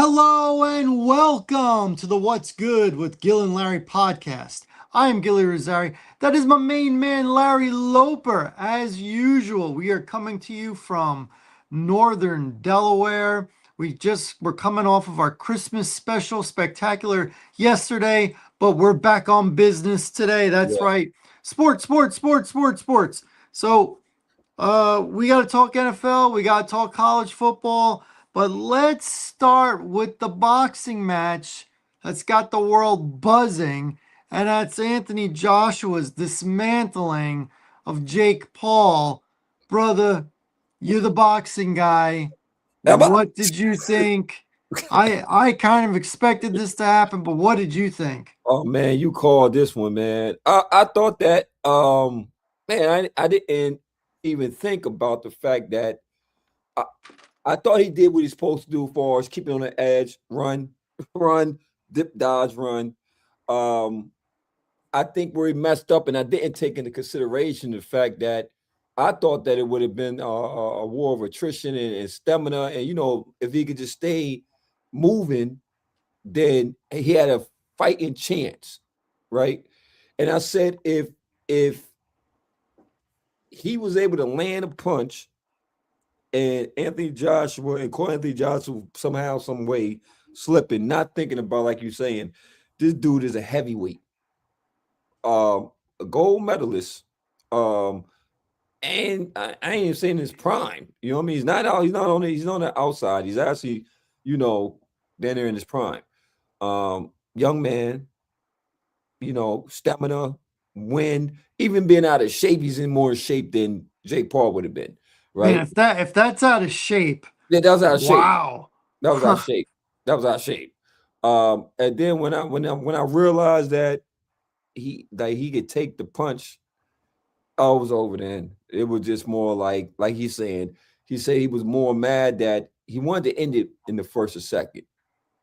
Hello and welcome to the What's Good with Gil and Larry podcast. I am Gilly Rosari. That is my main man, Larry Loper. As usual, we are coming to you from northern Delaware. We're coming off of our Christmas special spectacular yesterday, but we're back on business today. That's Yeah. right. Sports. So we got to talk NFL, we got to talk college football, but let's start with the boxing match that's got the world buzzing, and that's Anthony Joshua's dismantling of Jake Paul. Brother, you're the boxing guy. Am I? What did you think? I kind of expected this to happen, but what did you think? Oh man, you called this one, man. I thought that man, I didn't even think about the fact that I, I thought he did what he's supposed to do for us, keep it on the edge, run, run, dip, dodge, run. Um, I think where he messed up, and I didn't take into consideration the fact that I thought that it would have been a war of attrition and stamina, and if he could just stay moving, then he had a fighting chance, right? And I said if he was able to land a punch and Anthony Joshua somehow, some way slipping, not thinking about like you're saying, this dude is a heavyweight, a gold medalist, um, and I ain't even saying his prime. You know what I mean? He's not out. He's not on the outside. He's actually, down there in his prime. Young man, stamina, wind, even being out of shape, he's in more shape than Jake Paul would have been, Man, right? if that's out of shape, Yeah, that was out of shape. wow. That was out of shape. That was out of shape. And then when I realized that he could take the punch, I was over then. It was just more like he's saying. He said he was more mad that he wanted to end it in the first or second.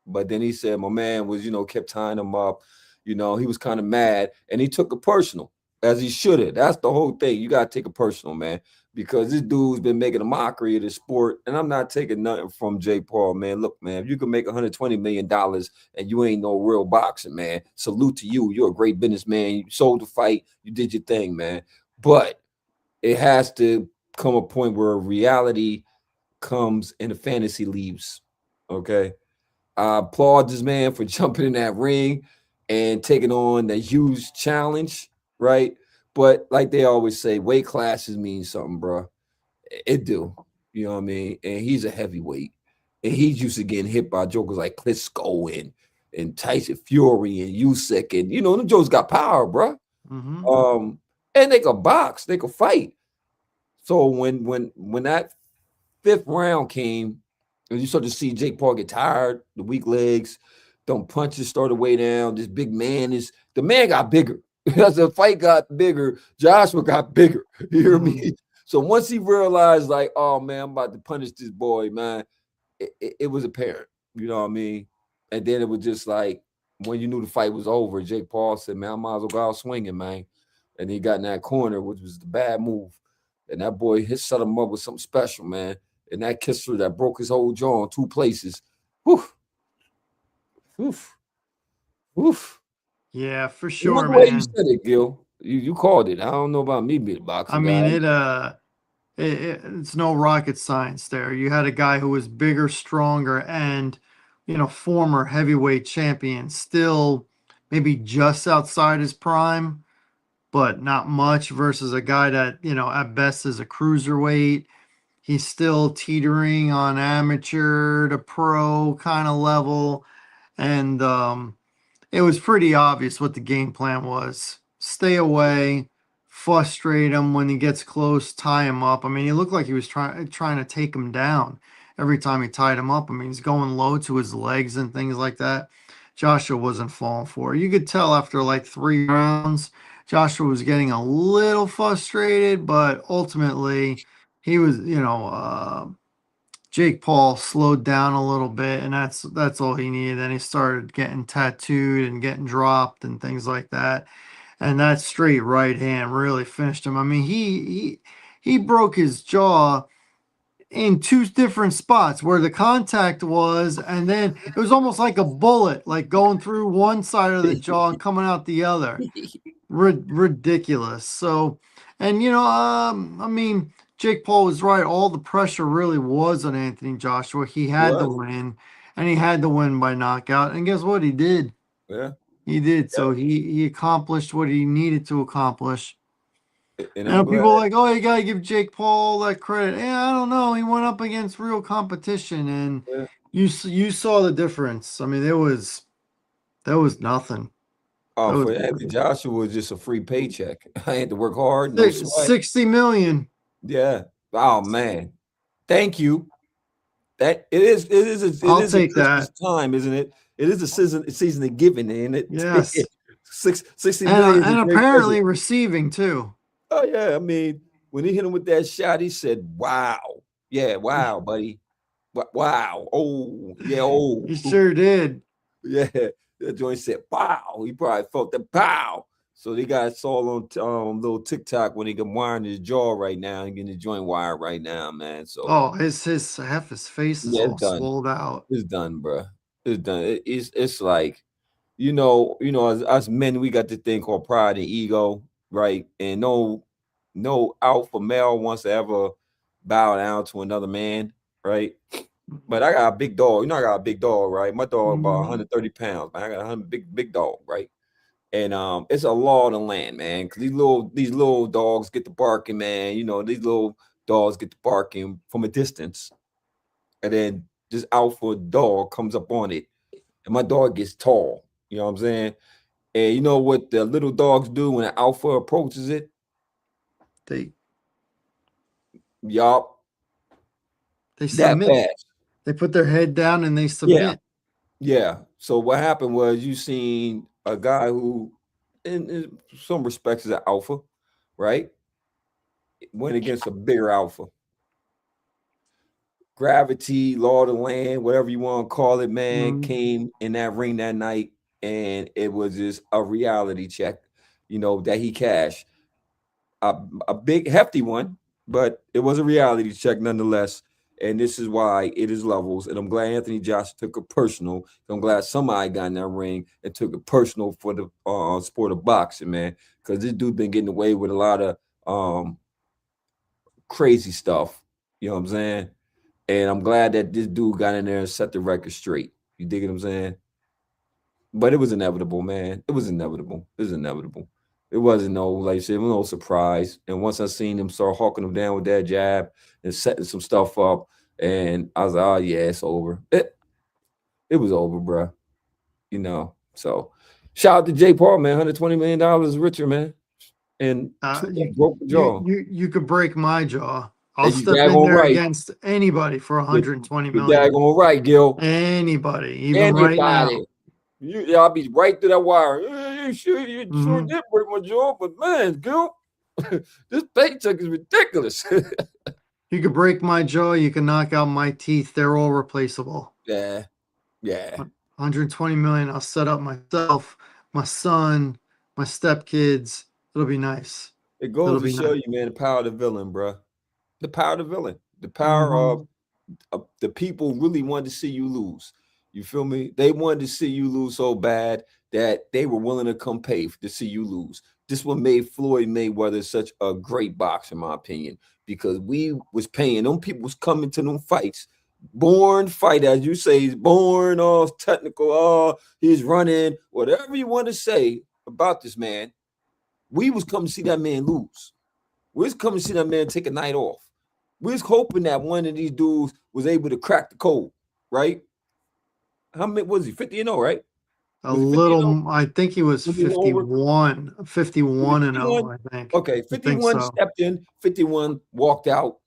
But then he said my man was, kept tying him up. He was kind of mad and he took it personal, as he should have. That's the whole thing. You got to take it personal, man, because this dude's been making a mockery of the sport. And I'm not taking nothing from Jake Paul, man. Look, man, if you can make $120 million and you ain't no real boxer, man, salute to you. You're a great businessman. You sold the fight. You did your thing, man. But it has to come a point where reality comes and the fantasy leaves. Okay. I applaud this man for jumping in that ring and taking on that huge challenge, right? But like they always say, weight classes mean something, bro. It do. You know what I mean? And he's a heavyweight. And he's used to getting hit by jokers like Klitschko and Tyson Fury and Usyk. And, them jokers got power, bro. Hmm. And they could box. They could fight. So when that fifth round came, and you start to see Jake Paul get tired, the weak legs, don't punches start to weigh down. This big man the man got bigger. As the fight got bigger, Joshua got bigger. You hear Hmm. me? So once he realized, like, oh man, I'm about to punish this boy, man, it was apparent. You know what I mean? And then it was just like when you knew the fight was over, Jake Paul said, man, I might as well go out swinging, man. And he got in that corner, which was the bad move. And that boy set him up with something special, man. And that kisser that broke his whole jaw in two places. Whew, woof, woof. Yeah, for It was sure, the way you man. said it, Gil. You called it. I don't know about me being a I boxing guy. mean, it's no rocket science there. You had a guy who was bigger, stronger, and former heavyweight champion, still maybe just outside his prime, but not much versus a guy that, at best is a cruiserweight. He's still teetering on amateur to pro kind of level. And it was pretty obvious what the game plan was. Stay away, frustrate him when he gets close, tie him up. I mean, he looked like he was trying to take him down every time he tied him up. I mean, he's going low to his legs and things like that. Joshua wasn't falling for it. You could tell after like 3 rounds, Joshua was getting a little frustrated, but ultimately he was, Jake Paul slowed down a little bit, and that's all he needed. Then he started getting tattooed and getting dropped and things like that. And that straight right hand really finished him. I mean, he broke his jaw in two different spots where the contact was, and then it was almost like a bullet, like going through one side of the jaw and coming out the other. Ridiculous. So, and I mean, Jake Paul was right. All the pressure really was on Anthony Joshua. He He had to was. win, and he had to win by knockout. And guess what? He did. Yeah. He did. Yeah. So he accomplished what he needed to accomplish. And I'm And glad. people are like, oh, you gotta give Jake Paul that credit. Yeah, I don't know. He went up against real competition, and Yeah. you saw the difference. I mean, there was nothing. Oh, That was for Anthony Joshua was just a free paycheck. I had to work hard, no sweat. 60 million. Yeah. Oh man. Thank you. That it I'll is a take Christmas that. time, isn't it? It is a season of giving, ain't it? Yes. 60 And million is a and great present. apparently receiving too. Oh yeah, I mean, when he hit him with that shot, he said, "Wow, yeah, wow, buddy, wow, oh, yeah, oh, He sure did. yeah." That joint said, "Wow." He probably felt the pow. So they got saw on little TikTok when he can wiring his jaw right now and getting the joint wired right now, man. So Oh, his half his face is yeah, all it's done. swolled out. It's done, bro. It's done. It's like as men, we got this thing called pride and ego, right? And no alpha male wants to ever bow down to another man, right? But I got a big dog. I got a big dog, right? My dog about Mhm. 130 pounds, man. I got a big dog, right? And it's a law of the land, man. Because these little dogs get to barking, man. These little dogs get to barking from a distance, and then this alpha dog comes up on it, and my dog gets tall. You know what I'm saying? And you know what the little dogs do when an alpha approaches it? They Yup, they that submit. fast. They put their head down and they Yeah, submit. yeah. So what happened was you seen a guy who, in some respects, is an alpha, right? Went against a bigger alpha. Gravity, law of the land, whatever you want to call it, man, Mhm. came in that ring that night, and it was just a reality check, that he cashed. A big hefty one, but it was a reality check nonetheless. And this is why it is levels. And I'm glad Anthony Joshua took it personal. I'm glad somebody got in that ring and took it personal for the sport of boxing, man. Because this dude been getting away with a lot of crazy stuff. You know what I'm saying? And I'm glad that this dude got in there and set the record straight. You dig what I'm saying? But it was inevitable, man. It was inevitable. It was inevitable. It wasn't no, like you said, it was no surprise. And once I seen him start hawking him down with that jab and setting some stuff up, and I was like, oh yeah, it's over. It was over, bro. So shout out to Jay Paul, man. $120 million richer, man. And two You broke the you jaw. you you could break my jaw. I'll And you step in daggone there right. against anybody for You 120 you million. daggone right, Gil. Anybody, even right now. Anybody. I'll be right through that wire. You sure Mhm. did break my jaw, but man, Gil, this paycheck is ridiculous. You could break my jaw. You can knock out my teeth. They're all replaceable. Yeah, yeah. 120 million. I'll set up myself, my son, my stepkids. It'll be nice. It goes It'll to be show nice. you, man, the power of the villain, bro. The power of the villain. The power of Hmm. the people really wanted to see you lose. You feel me? They wanted to see you lose so bad that they were willing to come pay to see you lose. This what made Floyd Mayweather such a great boxer, in my opinion, because we was paying them people was coming to them fights. Born fight, as you say, he's born all technical, he's running, whatever you want to say about this man. We was coming to see that man lose. We was coming to see that man take a night off. We was hoping that one of these dudes was able to crack the code, right? How many was he? 50 and 0, right? A Was he 50 and 0? little, I think he was Was he over? 51, Was he 51 and 51? 0, I think. Okay, I think 51 so. stepped in, 51 walked out.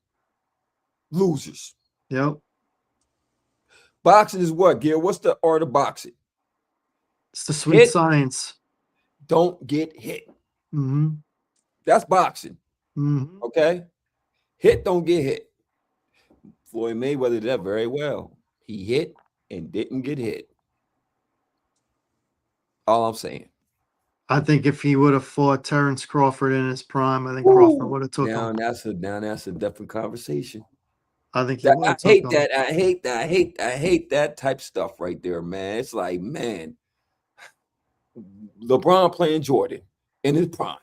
Losers. Yep. Boxing is what, Gil? What's the art of boxing? It's the sweet Hit, science. don't get hit. Hmm. That's boxing. Hmm. Okay? Hit, don't get hit. Floyd Mayweather did that very well. He hit and didn't get hit. All I'm saying. I think if he would have fought Terrence Crawford in his prime, I think Crawford Woo. would have took him. Now that's a different conversation. I think he That would took him. I hate that type stuff right there, man. It's like, man, LeBron playing Jordan in his prime.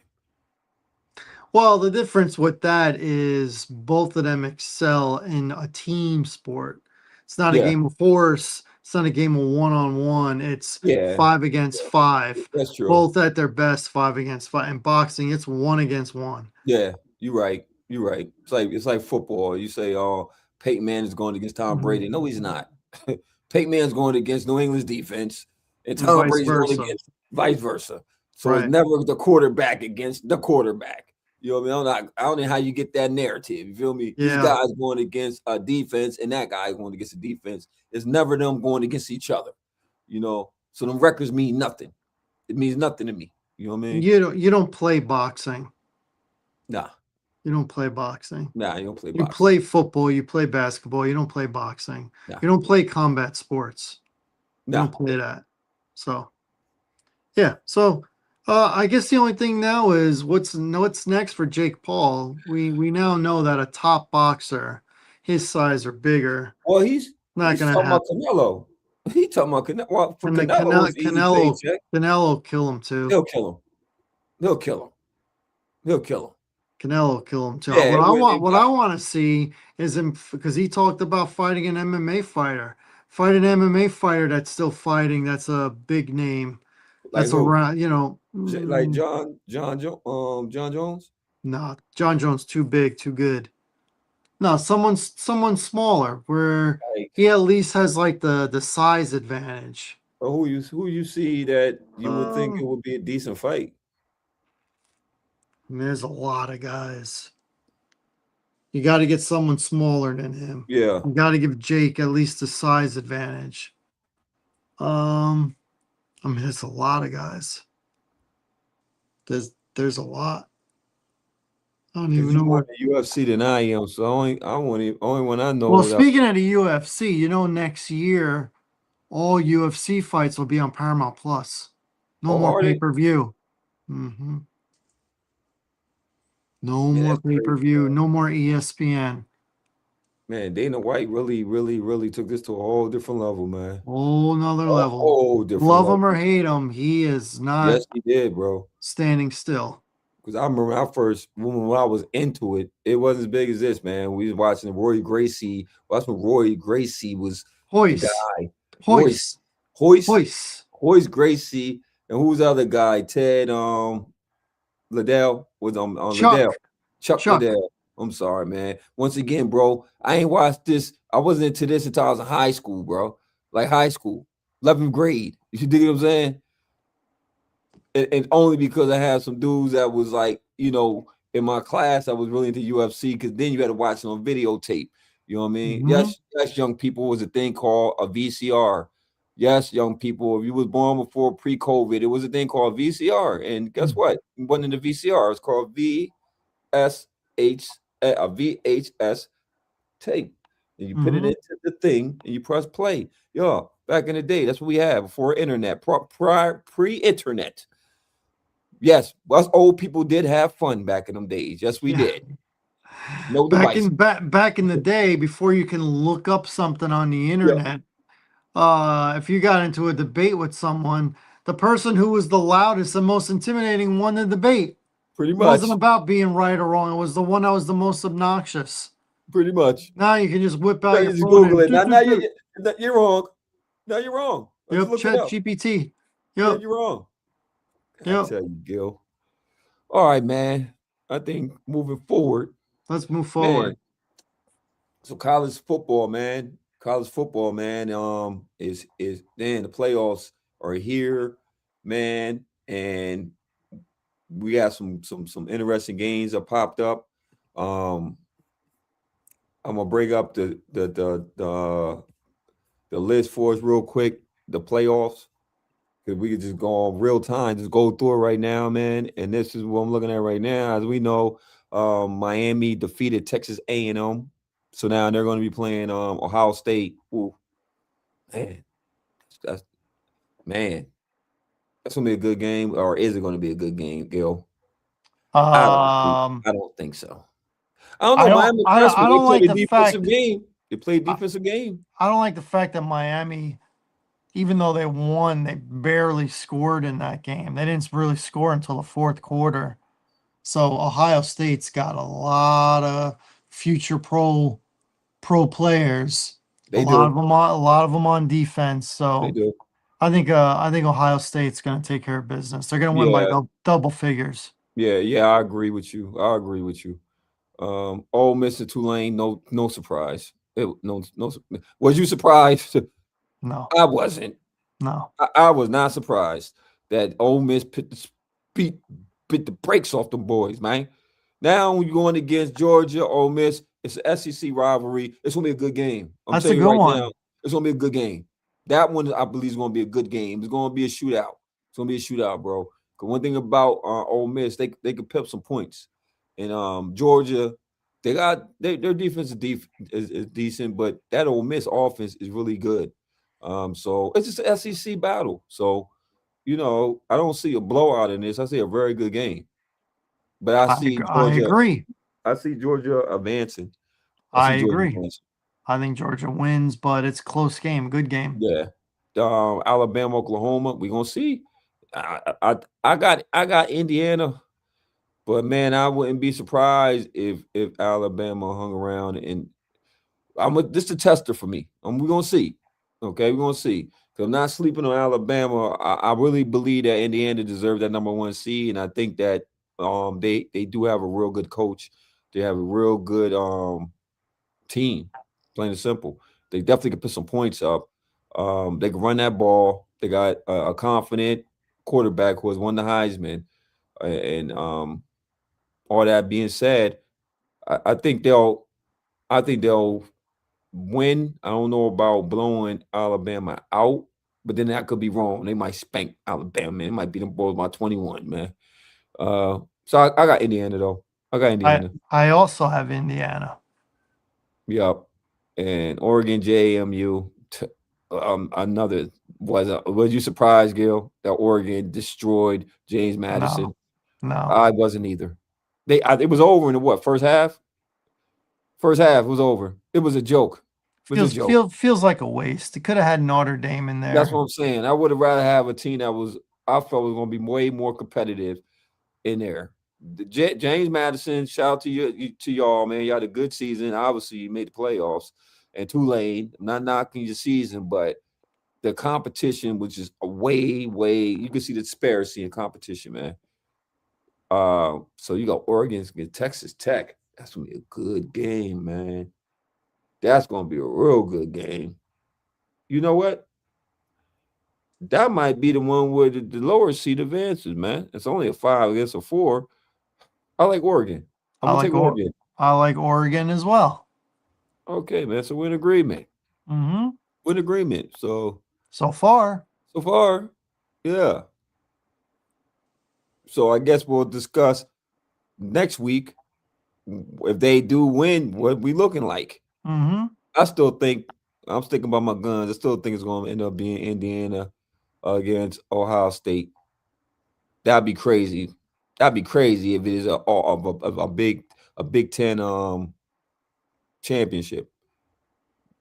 Well, the difference with that is both of them excel in a team sport. It's not a Yeah, game of horse. It's not a game of one on one. It's yeah, five against five. that's true. Both at their best, five against five. In boxing, it's one against one. Yeah, you're right. You're right. It's like football. You say, "Oh, Peyton Manning is going against Tom Mhm. Brady." No, he's not. Peyton Manning's going against New England's defense, and And Tom vice Brady's going versa. against vice versa. So it's Right. never the quarterback against the quarterback. You know what I mean? I don't know how you get that narrative. You feel me? This Yeah. guy's going against a defense, and that guy going against a defense. It's never them going against each other. You know, so them records mean nothing. It means nothing to me. You know what I mean? You don't play boxing. Nah, You don't play boxing. nah, you don't play You boxing. play football, you play basketball, you don't play boxing. Nah, You don't play combat sports. You don't nah. play that. So yeah. So I guess the only thing now is what's next for Jake Paul. We now know that a top boxer, his size or bigger, Well, not he's gonna talking about happen. Canelo. He talking about Canelo. Well, for And the Canelo, Canelo it's an easy Canelo paycheck. Canelo kill him too. He'll kill him. He'll kill him. He'll kill him. Canelo kill him too. Yeah, it What I want to see is him because he talked about fighting an MMA fighter. Fight an MMA fighter that's still fighting. That's a big name. like That's who? around. Like John Jones. No, John Jones too big, too good. No, someone smaller where Like he at least has like the size advantage. or who you see that you would think it Um, would be a decent fight. there's a lot of guys. You got to get someone smaller than him. Yeah, You got to give Jake at least the size advantage. Um, there's a lot of guys. There's a lot. I don't because even you know more what. in the UFC than I am. So only one I Well, know that. speaking of the UFC, next year all UFC fights will be on Paramount Plus. No Oh, more are pay they? per view. No Man, more that's pay per crazy, view. man. No more ESPN. Man, Dana White really took this to a whole different level, man. Whole nother A level. whole different Love level. him or hate him, he is Yes, not he did, bro. standing still. Because I remember when I was into it, it wasn't as big as this, man. We was watching Roy Gracie. Well, that's when Roy Gracie was the Hoist, guy. Royce, hoist, Hoist, hoist. Hoist Gracie, and who's the other guy? Ted Liddell was on Liddell. Chuck, Chuck Chuck. Liddell. I'm sorry, man. Once again, bro, I ain't watched this. I wasn't into this until I was in high school, bro. Like high school, 11th grade. You dig what I'm saying? And only because I had some dudes that was like, in my class, I was really into UFC because then you had to watch it on videotape. You know what I mean? Hmm. Yes, young people was a thing called a VCR. Yes, young people, if you was born before pre-COVID, it was a thing called VCR. And guess what? It wasn't in the VCR. It was called a VHS tape. And you put it Hmm. into the thing and you press play. Yo, back in the day, that's what we had before internet, pre-internet. Yes, us old people did have fun back in them days. Yes, we Yeah. did. No device. Back in the day, before you can look up something on the Yeah, internet, if you got into a debate with someone, the person who was the loudest and most intimidating won the debate. pretty It wasn't much. about being right or wrong. It was the one that was the most obnoxious. Pretty much. Now you can just whip Now out your you just phone Google and it. do, Now do, do. you're wrong. Now you're wrong. I just Yep, looked it Chat up. GPT. Yeah, Yep, you're wrong. I yep. tell you, Gil. All right, man. I think moving forward, Let's move man. forward. So college football, man. Is then the playoffs are here, man, and we got some interesting games that popped up. Um, I'm gonna bring up the list for us real quick. The playoffs, because we could just go on real time, just go through it right now, man. And this is what I'm looking at right now. As we know, Miami defeated Texas A&M, so now they're going to be playing Ohio State. Ooh, man, that's man, that's gonna be a good game, or is it going to be a good game, Gil? I don't think. Um, I don't think so. I don't I know. don't Miami I pressed, don't but I they don't played like a the defensive fact game. They played I, defensive game. I don't like the fact that Miami, even though they won, they barely scored in that game. They didn't really score until the fourth quarter. So Ohio State's got a lot of future pro players. They do. A lot of them on defense. They So do. I think Ohio State's going to take care of business. They're going to win by Yeah. double figures. Yeah. I agree with you. I agree with you. Ole Miss and Tulane, no surprise. No. Was you surprised? No, I wasn't. no. I was not surprised that Ole Miss beat bit the brakes off them boys, man. Now when you're going against Georgia, Ole Miss, it's an SEC rivalry. It's gonna be a good game. I'm That's a telling you good right now, one. it's gonna be a good game. That one I believe is gonna be a good game. It's gonna be a shootout. It's gonna be a shootout, bro. Because one thing about Ole Miss, they can pick up some points, and Georgia, their defense is decent, but that Ole Miss offense is really good. So it's just an SEC battle. So, I don't see a blowout in this. I see a very good game. But I agree. I see Georgia advancing. I I see Georgia agree. advancing. I think Georgia wins, but it's a close game. Good game. Yeah. Alabama, Oklahoma. We're gonna see. I got Indiana, but man, I wouldn't be surprised if Alabama hung around and this is a tester for me. We're gonna see. Okay, we're gonna see. 'Cause I'm not sleeping on Alabama. I really believe that Indiana deserves that number one seed, and I think that they do have a real good coach. They have a real good team. Plain and simple. They definitely can put some points up. They can run that ball. They got a confident quarterback who has won the Heisman, and all that being said, I think they'll win. I don't know about blowing Alabama out, but then that could be wrong. They might spank Alabama, man. It might beat them boys by 21, man. So I got Indiana though. I got Indiana. I also have Indiana. Yup. And Oregon JMU. Another was you surprised, Gil, that Oregon destroyed James No, Madison? no. I wasn't either. It was over in the what, first half? First half was over. It was a joke. It was a joke. Feels like a waste. It could have had Notre Dame in That's what there. I'm saying. I would have rather have a team that I felt was going to be way more competitive in there. James Madison, shout out to y'all, man. You had a good season. Obviously, you made the playoffs. And Tulane, I'm not knocking your season, but the competition was just a way. You can see the disparity in competition, man. So you got Oregon against Texas Tech. That's gonna be a good game, man. That's gonna be a real good game. You know what? That might be the one where the lower seed advances, man. It's only a 5 against a 4. I like Oregon. I'm I gonna like take Oregon. I like Oregon as well. Okay, man. So we're in agreement. Mm-hmm. We're in agreement. So far, So far, yeah. So I guess we'll discuss next week if they do win, what we looking like. mm-hmm. I still think I'm sticking by my guns. I still think it's going to end up being Indiana against Ohio State. That'd be crazy. That'd be crazy if it is a Big Ten championship.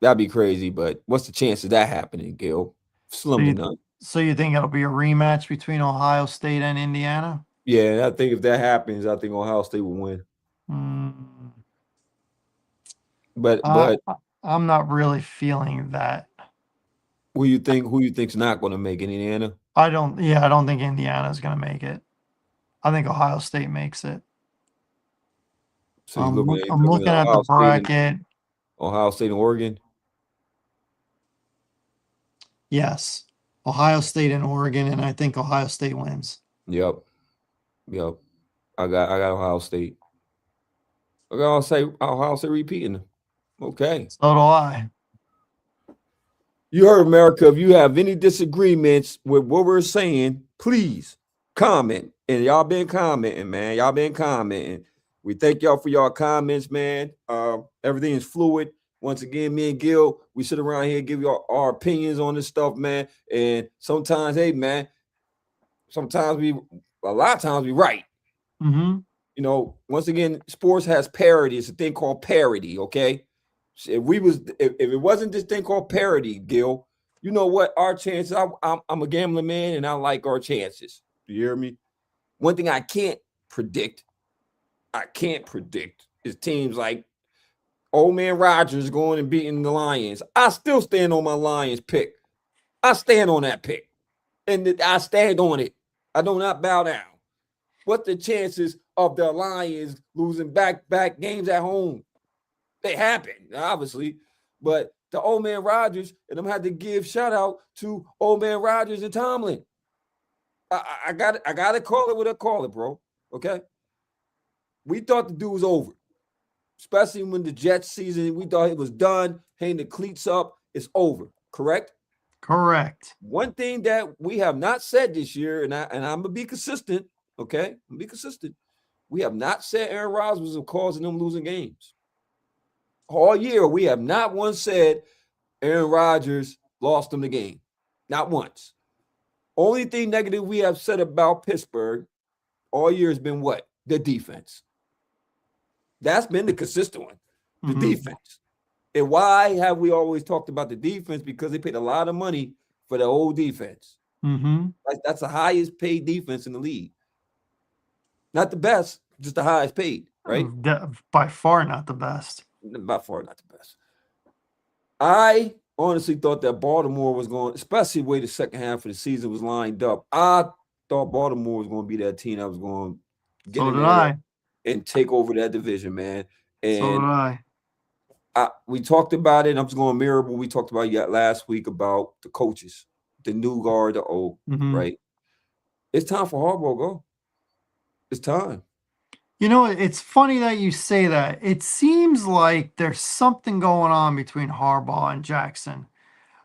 That'd be crazy. But what's the chance of that happening, Gil? So Slim to you none. so you think it'll be a rematch between Ohio State and Indiana? Yeah, I think if that happens, I think Ohio State will win. Mm, But I but I'm not really feeling that. who you think's not going to make it, Indiana? I don't think Indiana's going to make it. I think Ohio State makes it. So you I'm looking looking at at the bracket. Ohio State and Oregon. Yes. Ohio State and Oregon, and I think Ohio State wins. Yep, yep. I got Ohio State. I got Ohio State repeating. Okay. So do I. You heard America. If you have any disagreements with what we're saying, please comment. And y'all been commenting, man. Y'all been commenting. We thank y'all for y'all comments, man. Everything is fluid. Once again, me and Gil, we sit around here, give you our opinions on this stuff, man. And sometimes, hey, man, a lot of times we right. Mm-hmm. once again, sports has parity. It's a thing called parity. Okay, if it wasn't this thing called parity, Gil, you know what? Our chances. I'm a gambling man, and I like our chances. Do you hear me? One thing I can't predict is teams like old man Rodgers going and beating the Lions. I still stand on my Lions pick. I stand on that pick, and I stand on it. I do not bow down. What the chances of the Lions losing back games at home? They happen, obviously, but the old man Rodgers, and I'm had to give shout out to old man Rodgers and Tomlin. I got to call it what I call it, bro. Okay, we thought the dude was over, especially when the Jets season. We thought it was done. Hang the cleats up. It's over. Correct. Correct. One thing that we have not said this year, and I'm gonna be consistent. Okay, I'm be consistent. We have not said Aaron Rodgers was causing them losing games. All year, we have not once said Aaron Rodgers lost them the game. Not once. Only thing negative we have said about Pittsburgh all year has been what? The defense. That's been the consistent one. The defense. And why have we always talked about the defense? Because they paid a lot of money for the old defense. That's the highest paid defense in the league. Not the best, just the highest paid, right? By far not the best. By far not the best. I honestly thought that Baltimore was going, especially the way the second half of the season was lined up. I thought Baltimore was going to be that team that was going to get in there and take over that division, man. And so did I. We talked about it. I'm just going to mirror what we talked about last week about the coaches, the new guard, the old, right? It's time for Harbaugh to go. It's time. It's funny that you say that. It seems like there's something going on between Harbaugh and Jackson.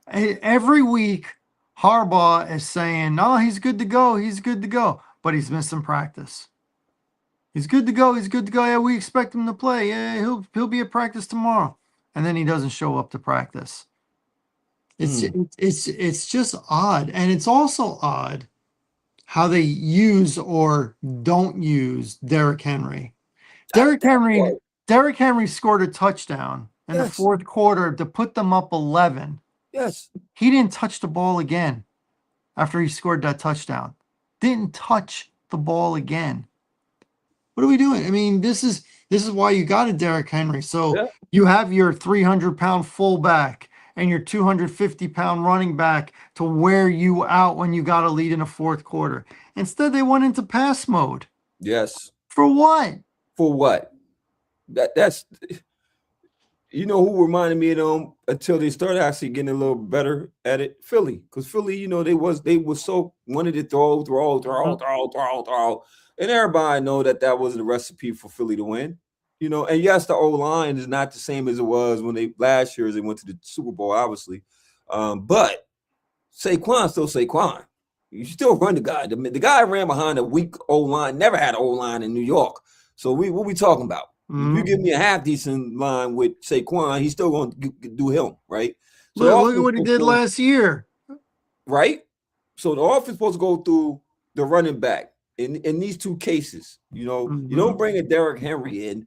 Every week, Harbaugh is saying, no, he's good to go. He's good to go. But he's missing practice. He's good to go. He's good to go. Yeah, we expect him to play. Yeah, he'll be at practice tomorrow. And then he doesn't show up to practice. It's just odd. And it's also odd how they use or don't use Derrick Henry. Derrick Henry scored a touchdown in the fourth quarter to put them up 11. Yes. He didn't touch the ball again after he scored that touchdown. Didn't touch the ball again. What are we doing? I mean, this is why you got a Derrick Henry. So you have your 300-pound fullback and your 250-pound running back to wear you out when you got a lead in the fourth quarter. Instead, they went into pass mode. Yes. For what? For what? That's who reminded me of them until they started actually getting a little better at it? Philly. Because Philly, they were so wanted to throw. And everybody know that was the recipe for Philly to win. And yes, the O-line is not the same as it was when last year as they went to the Super Bowl, obviously. But Saquon's still Saquon. You still run the guy. The guy ran behind a weak O-line, never had an O-line in New York. So what we talking about? If you give me a half-decent line with Saquon, he's still going to do him, right? So look at what he did last year. Right? So the offense is supposed to go through the running back in these two cases. You don't bring a Derrick Henry in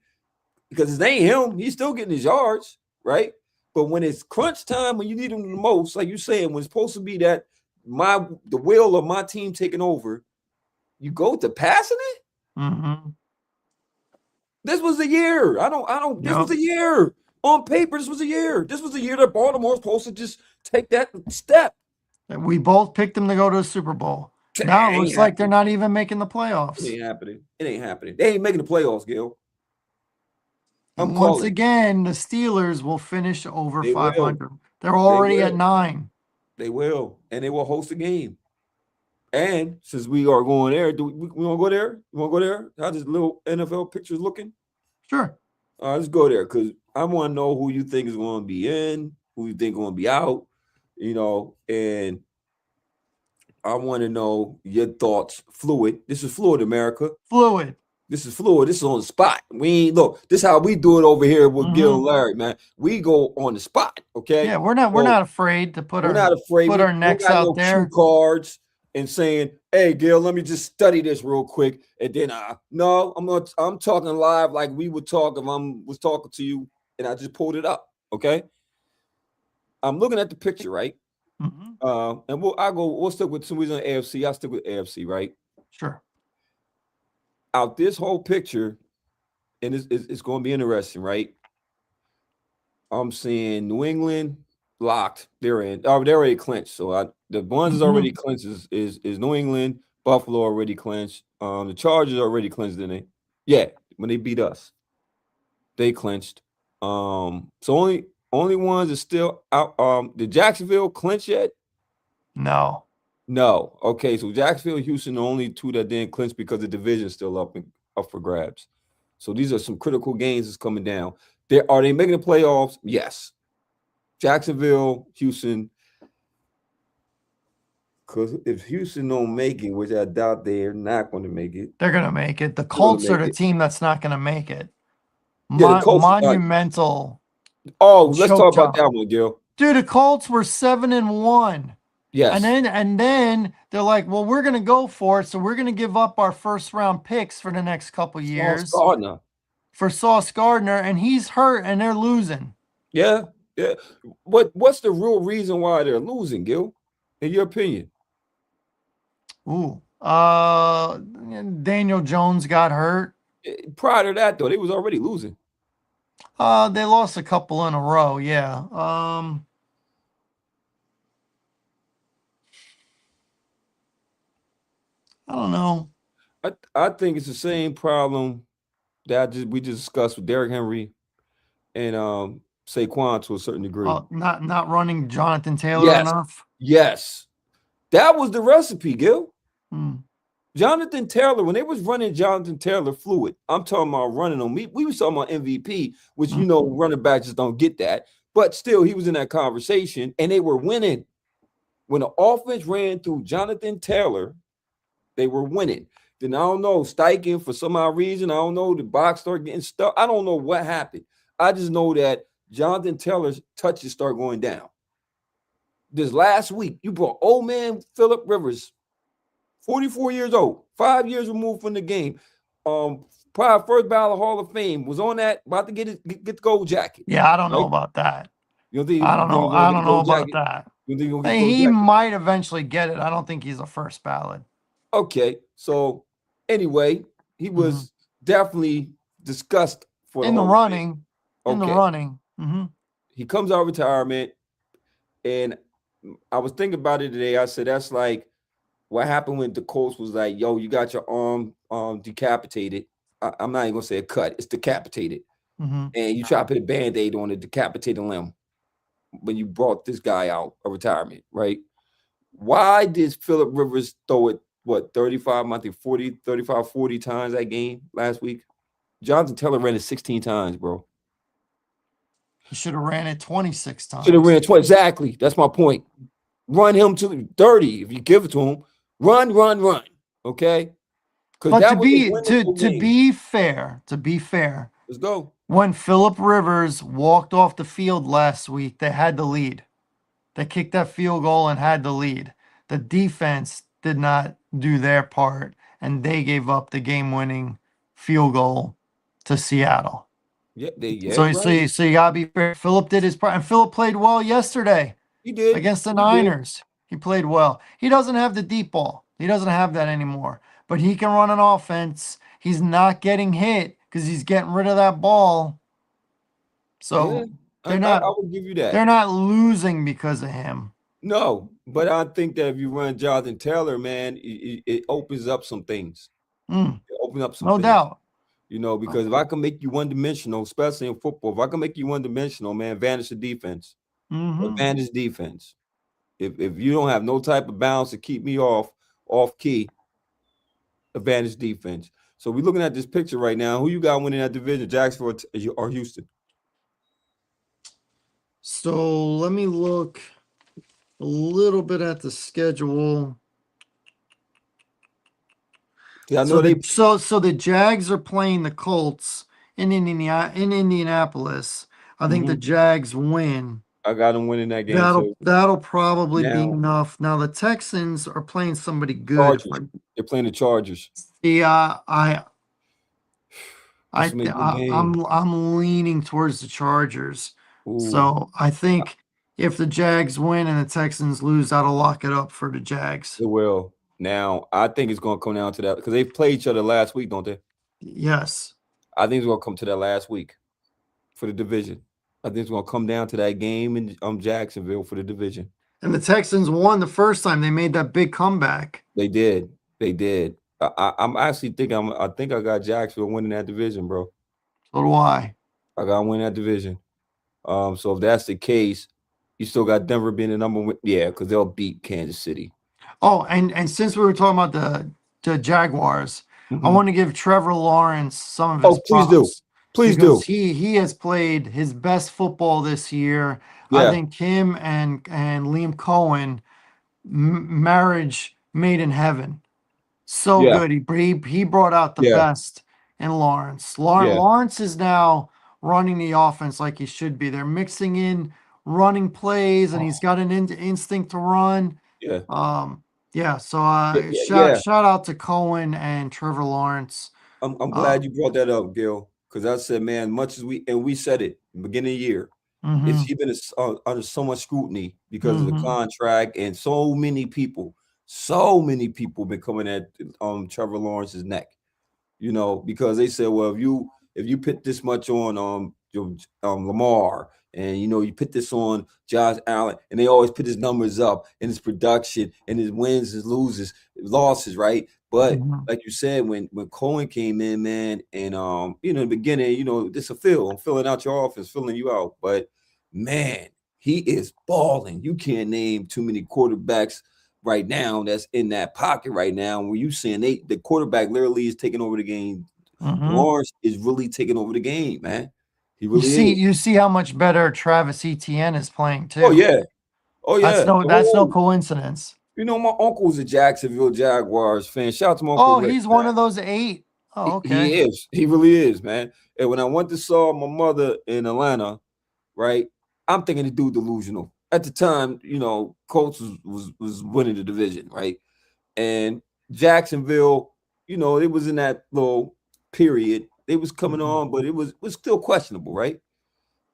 because it ain't him. He's still getting his yards, right? But when it's crunch time, when you need him the most, like you're saying, when it's supposed to be that the will of my team taking over, you go to passing it? This was the year. This was a year. On paper, this was a year. This was the year that Baltimore was supposed to just take that step. We both picked them to go to the Super Bowl. Now it looks like they're not even making the playoffs. It ain't happening. They ain't making the playoffs, Gil. Once again, the Steelers will finish over 500. They're already at 9. They will. And they will host a game. And since we are going there, we want to go there? You want to go there? How this little NFL picture's looking? Sure. All right, let's go there because I want to know who you think is going to be in, who you think is going to be out, and I want to know your thoughts. Fluid. This is Fluid, America. Fluid. This is Fluid. This is on the spot. This is how we do it over here with Gil and Larry, man. We go on the spot, okay? Yeah, we're not afraid to put our necks out there. True cards. and saying, "Hey, Gil, let me just study this real quick," and then no, I'm talking live like we would talk if was talking to you, and I just pulled it up. Okay, I'm looking at the picture, right? Mm-hmm. And we'll stick with some reason AFC. I'll stick with AFC, right? Sure. Out this whole picture, and it's going to be interesting, right? I'm seeing New England locked. They're in. Oh, they're already clinched. So the ones that's already clinched is New England. Buffalo already clinched. The Chargers already clinched, didn't they? Yeah, when they beat us, they clinched. So only ones that still out. Did Jacksonville clinch yet? No. No. Okay, so Jacksonville, Houston, the only two that didn't clinch because the division's still up for grabs. So these are some critical games that's coming down. Are they making the playoffs? Yes. Jacksonville, Houston. Because if Houston don't make it, which I doubt they're not going to make it, They're going to make it. The they're going to Colts are make the it. team that's not going to make it. Yeah, the Colts. Monumental Let's choke talk about job. that one, Gil. Dude, the Colts were 7-1. Yes. And then they're like, well, we're gonna go for it. So we're gonna give up our first round picks for the next couple Sauce years Gardner. for Sauce Gardner, and he's hurt and they're losing. Yeah, yeah. What's the real reason why they're losing, Gil? In your opinion? Ooh. Daniel Jones got hurt. Prior to that, though, they was already losing. They lost a couple in a row, yeah. I don't know. I think it's the same problem that we just discussed with Derrick Henry and Saquon to a certain degree. Not running Jonathan Taylor Yes, enough. yes, that was the recipe, Gil. Hmm. Jonathan Taylor, when they was running Jonathan Taylor fluid, I'm talking about running on me. We was talking about MVP, which running backs just don't get that. But still, he was in that conversation, and they were winning. When the offense ran through Jonathan Taylor, they were winning. Then I don't know, Steichen, for some odd reason, I don't know, the box started getting stuck. I don't know what happened. I just know that Jonathan Taylor's touches start going down. This last week, you brought old man Phillip Rivers, 44 years old, 5 years removed from the game. Probably first ballot Hall of Fame, was on that, about to get the gold jacket. Yeah, I don't know about that. You don't think I don't know. I don't know about that. You think he'll get the gold He jacket? might eventually get it. I don't think he's a first ballot. Okay, so anyway, he was definitely discussed for in the running. In the running. He comes out of retirement, and I was thinking about it today. I said that's like what happened when the Colts was like, "Yo, you got your arm decapitated." I'm not even gonna say a cut; it's decapitated, and you try to put a Band-Aid on a decapitated limb when you brought this guy out of retirement, right? Why did Phillip Rivers throw it, 35, I think 40, 35, 40 times that game last week? Jonathan Taylor ran it 16 times, bro. He should have ran it 26 times. Should have ran 20. Exactly. That's my point. Run him to 30 if you give it to him. Run. Okay? But to be fair, let's go. When Phillip Rivers walked off the field last week, they had the lead. They kicked that field goal and had the lead. The defense did not do their part, and they gave up the game-winning field goal to Seattle. Yeah, so you gotta be fair. Phillip did his part, and Phillip played well yesterday. He did against the Niners. He played well. He doesn't have the deep ball. He doesn't have that anymore. But he can run an offense. He's not getting hit because he's getting rid of that ball. So they're not. I will give you that. They're not losing because of him. No, but I think that if you run Jonathan Taylor, man, it opens up some things. It opens up some things. No doubt. Because if I can make you one-dimensional, especially in football, if I can make you one-dimensional, man, advantage the defense. Advantage defense. If you don't have no type of balance to keep me off key, advantage defense. So we're looking at this picture right now. Who you got winning that division, Jacksonville or Houston? So let me look a little bit at the schedule. Yeah, I so know so the Jags are playing the Colts in Indianapolis. I think the Jags win. I got them winning that game That'll too. that'll probably be Now, enough. Now the Texans are playing somebody good. If Chargers. I They're playing the Chargers. see, That's gonna be a good game. I'm leaning towards the Chargers. Ooh, So I think if the Jags win and the Texans lose, that'll lock it up for the Jags. it will. Now, I think it's gonna come down to that because they played each other last week, don't they? Yes. I think it's gonna come to that last week for the division. I think it's gonna come down to that game in Jacksonville for the division. And the Texans won the first time they made that big comeback. They did. They did. I'm actually thinking. I think I got Jacksonville winning that division, bro. So do I. I got to win that division. So if that's the case, you still got Denver being the number one. Yeah, because they'll beat Kansas City. Oh, and since we were talking about the Jaguars, I Mhm. want to give Trevor Lawrence some of his Oh, please do. props Please because do. he has played his best football this year. I Yeah. think him and Liam Cohen marriage made in heaven. So Yeah. good. He brought out the Yeah. best in Lawrence. Yeah. Lawrence is now running the offense like he should be. They're mixing in running plays, and he's Oh, got an instinct to run. yeah. Yeah. So Yeah. Yeah. shout Yeah. shout out to Cohen and Trevor Lawrence. I'm Uh, glad you brought that up, Gil, because I said, man, much as we said it beginning of the year, is mm-hmm, he been under so much scrutiny because of the mm-hmm, contract and so many people been coming at Trevor Lawrence's neck. Because they said, well, if you put this much on Lamar, and you put this on Josh Allen, and they always put his numbers up and his production and his wins, his losses, right? But mm-hmm, like you said, when Cohen came in, man, and in the beginning, this a fill. I'm filling out your offense, filling you out. But man, he is balling. You can't name too many quarterbacks right now that's in that pocket right now. Where you saying the quarterback literally is taking over the game. mm-hmm. Lawrence is really taking over the game, man. He You really see, is. you see how much better Travis Etienne is playing Oh too. yeah. Oh That's yeah. no coincidence. My uncle's a Jacksonville Jaguars fan. Shout out to my uncle Oh, Rick, he's one man. of those eight. Oh, He okay. is. He really is, man. And when I went to saw my mother in Atlanta, right, I'm thinking the dude delusional. At the time, Colts was winning the division, right? And Jacksonville, it was in that little period. They was coming Mhm, on, but it was still questionable, right?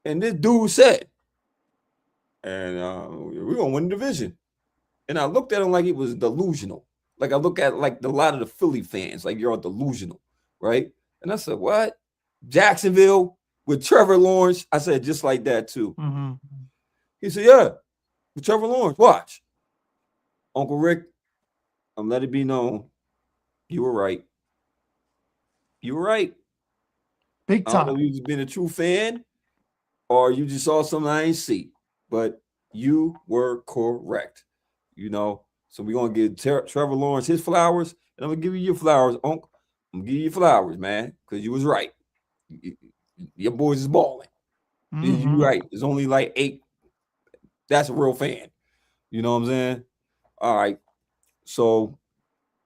And this dude said, and we're gonna win the division. And I looked at him like he was delusional. Like I look at like a lot of the Philly fans, like you're all delusional, right? And I said, what? Jacksonville with Trevor Lawrence? I said, just like that too. mhm. He said, yeah, with Trevor Lawrence. Watch. Uncle Rick, I'm let it be known. You were right. You were right. Big I don't know if time. you've been a true fan or you just saw something I ain't see, but you were correct. So we're gonna give Trevor Lawrence his flowers, and I'm gonna give you your flowers, Unc. I'm gonna give you your flowers, man, because you was right. Your boys is balling. You Mhm. right. There's only like 8. That's a real fan. You know what I'm saying? All right. So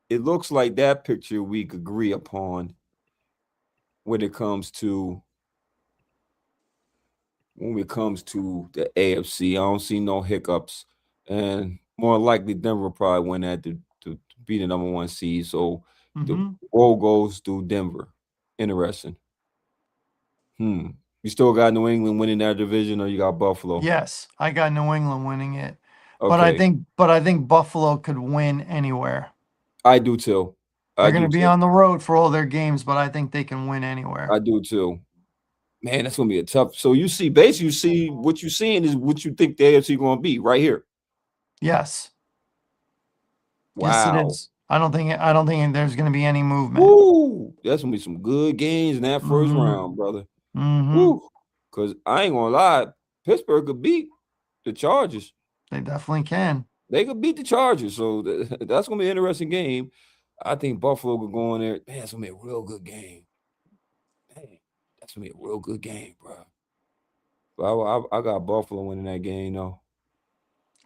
it looks like that picture we could agree upon when it comes to the AFC. I don't see no hiccups, and more likely Denver will probably win that to be the number one seed. So the Mhm. roll goes to Denver. Interesting. You still got New England winning that division, or you got Buffalo? Yes, I got New England winning it. Okay, But I think Buffalo could win anywhere. I do too. I They're going do to be too. on the road for all their games, but I think they can win anywhere. I do too. Man, that's gonna be a tough. So you see, basically, you see what you're seeing is what you think the AFC gonna be right here. Yes. Yes, it Wow. is. I don't think there's going to be any movement. Woo! That's gonna be some good games in that first Mhm. round, brother. Mhm. Woo! Because I ain't gonna lie, Pittsburgh could beat the Chargers. They definitely can. They could beat the Chargers, so that's gonna be an interesting game. I think Buffalo could go in there. Man, it's gonna be a real good game. Man, that's gonna be a real good game, bro. But I got Buffalo winning that game, though.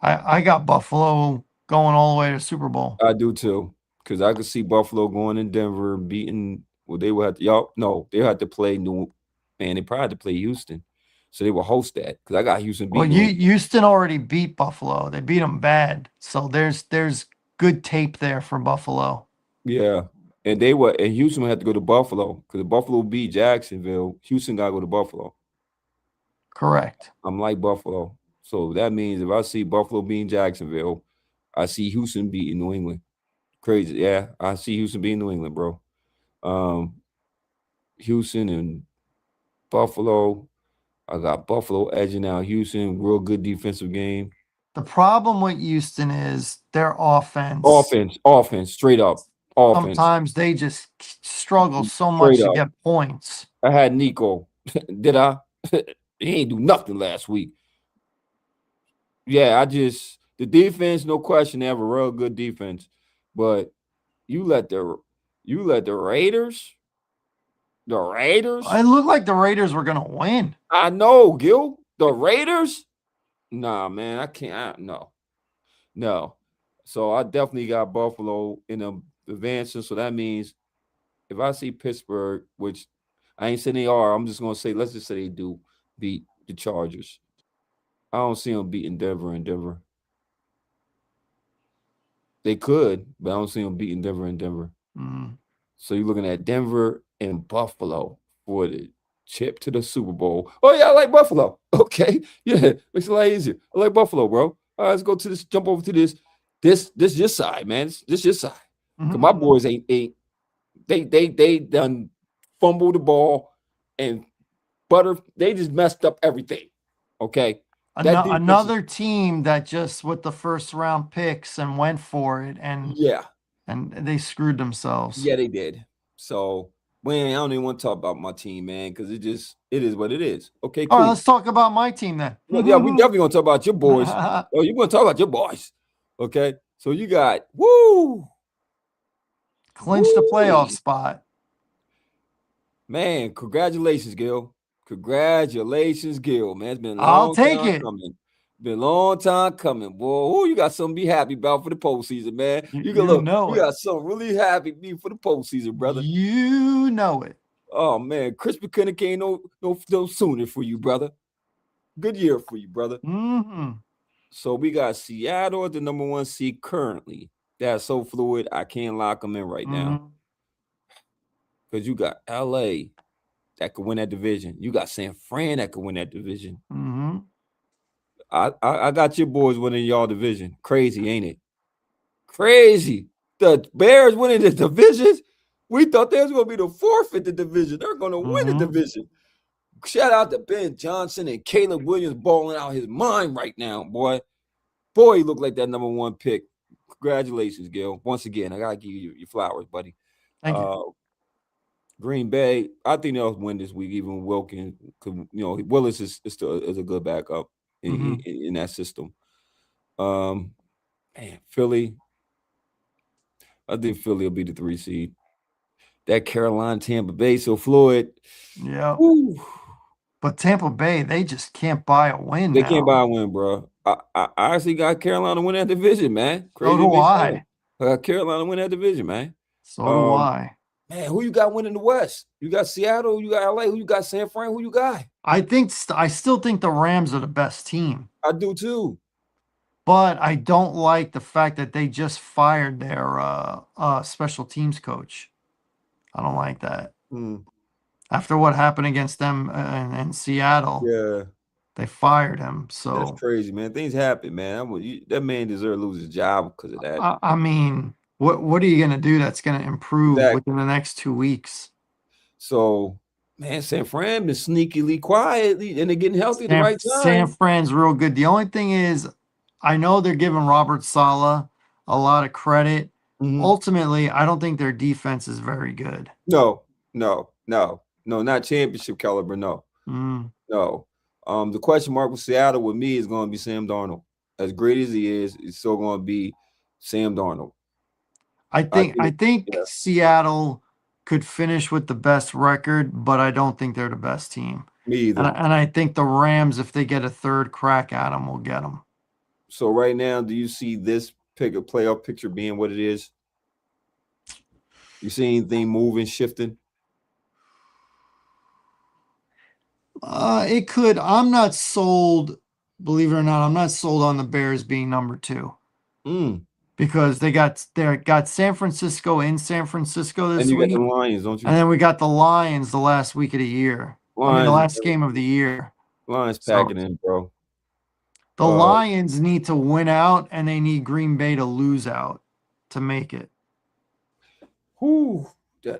I got Buffalo going all the way to Super Bowl. I do too, because I could see Buffalo going in Denver beating. Well, they would have to. Y'all, no, they had to play New. Man, they probably had to play Houston. so they will host that because I got Houston Well, beating New England. Houston already beat Buffalo. They beat them bad. So there's good tape there for Buffalo. Yeah, and Houston would have to go to Buffalo because Buffalo beat Jacksonville. Houston got to go to Buffalo. Correct. I'm like Buffalo, so that means if I see Buffalo beating Jacksonville, I see Houston beating New England. Crazy, yeah. I see Houston beating New England, bro. Um, Houston and Buffalo. I got Buffalo edging out Houston. Real good defensive game. The problem with Houston is their offense. Offense, straight up. Offense, Sometimes they just struggle so straight much to up. get points. I had Nico. Did I? He ain't do nothing last week. Yeah, the defense, no question, they have a real good defense. But you let the Raiders, It looked like the Raiders were gonna win. I know, Gil. The Raiders? Nah, man, I can't. No. So I definitely got Buffalo in them advancing. So that means if I see Pittsburgh, which I ain't saying they are, I'm just gonna say, let's just say they do beat the Chargers. I don't see them beating Denver and Denver. They could, but I don't see them beating Denver and Denver. Mm. So you're looking at Denver and Buffalo for the chip to the Super Bowl. Oh yeah, I like Buffalo. Okay, yeah, makes it a lot easier. I like Buffalo, bro. All right, let's go to this. Jump over to this. This your side, man. This your side. Cause my Mhm. boys ain't they done fumbled the ball and they just messed up everything. Okay, that defense is Another team that just with the first round picks and went for it yeah. and they screwed themselves. Yeah, they did. So, man, I don't even want to talk about my team, man, because it is what it is. Okay, All right, cool. let's talk about my team then. Well, yeah, we definitely gonna talk about your boys. Oh, you gonna talk about your boys? Okay, so you got Clinched a playoff woo, spot. man. Congratulations, Gil. Congratulations, Gil. Man, it's been a I'll long take time it. coming. Been a long time coming, boy. Ooh, you got something to be happy about for the postseason, man. You can You look. know You it. got something really happy be for the postseason, brother. You know it. Oh man, Crispy couldn't came no sooner for you, brother. Good year for you, brother. Mm-hmm. So we got Seattle at the number 1 seed currently. That's so fluid. I can't lock them in right now Mm-hmm. because you got LA that could win that division. You got San Fran that could win that division. Mm-hmm. I got your boys winning y'all division. Crazy, ain't it? Crazy. The Bears winning the division. We thought they was gonna be the fourth in the division. They're gonna win the Mm-hmm. division. Shout out to Ben Johnson and Caleb Williams balling out his mind right now, boy. Boy, he looked like that number 1 pick. Congratulations, Gil. Once again, I gotta give you your flowers, buddy. Thank you. Green Bay, I think they'll win this week. Even Wilkins, Willis is still is a good backup Mm-hmm. in that system. Um, man, Philly, I think Philly will be the 3 seed. That Carolina, Tampa Bay, so fluid. Yeah. Woo. But Tampa Bay, they just can't buy a win They can't now. buy a win, bro. I actually got Carolina win that division, man. So Crazy to do be saying. I. I got Carolina win that division, man. So do Um, I. man, who you got winning the West? You got Seattle, you got LA, who you got San Fran, who you got? I still think the Rams are the best team. I do too. But I don't like the fact that they just fired their special teams coach. I don't like that. Mm, After what happened against them in Seattle, yeah, they fired him. that's So crazy, man. Things happen, man. That man deserves to lose his job because of that. I mean, what are you gonna do that's gonna improve within Exactly. the next 2 weeks? So, man, San Fran been sneakily quietly and they're getting healthy at the right San time. Fran's real good. The only thing is, I know they're giving Robert Sala a lot of credit. Mhm. Ultimately, I don't think their defense is very good. No, not championship caliber. No, Mm. no. The question mark with Seattle with me is going to be Sam Darnold. As great as he is, it's still going to be Sam Darnold. I I think, think yeah, Seattle could finish with the best record, but I don't think they're the best team. me either. And I think the Rams, if they get a third crack at them, will get them. So right now, do you see this pick a playoff picture being what it is? You see anything moving, shifting? It could. I'm not sold. Believe it or not, I'm not sold on the Bears being number 2 Mm. because they got San Francisco in San Francisco And this you got the week, Lions, don't and you? then we got the Lions the last week of the year. I mean, the Lions, last game of the year. Lions So packing in, bro. the Uh, Lions need to win out, and they need Green Bay to lose out to make it. whoo,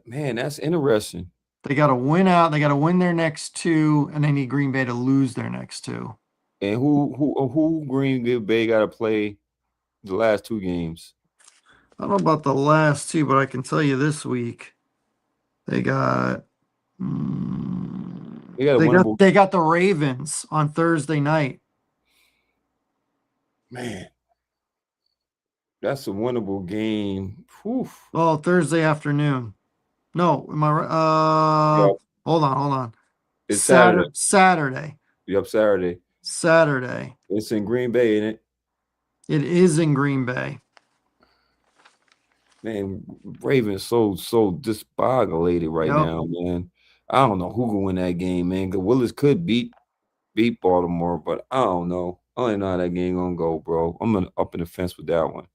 man, that's interesting. They got to win out. They got to win their next 2, and they need Green Bay to lose their next 2. And who Green Bay got to play the last 2 games? I don't know about the last 2, but I can tell you this week they got They got a winnable. they got the Ravens on Thursday night. Man, that's a winnable game. Whew. Oh, Thursday afternoon. No, am I right? Yep. Hold on. It's Saturday. Saturday. Yep, Saturday. Saturday. It's in Green Bay, ain't it? It is in Green Bay. Man, Ravens so disbogulated right Yep. now, man. I don't know who can win that game, man. 'Cause Willis could beat Baltimore, but I don't know. I don't know how that game gonna go, bro. I'm up in the fence with that one.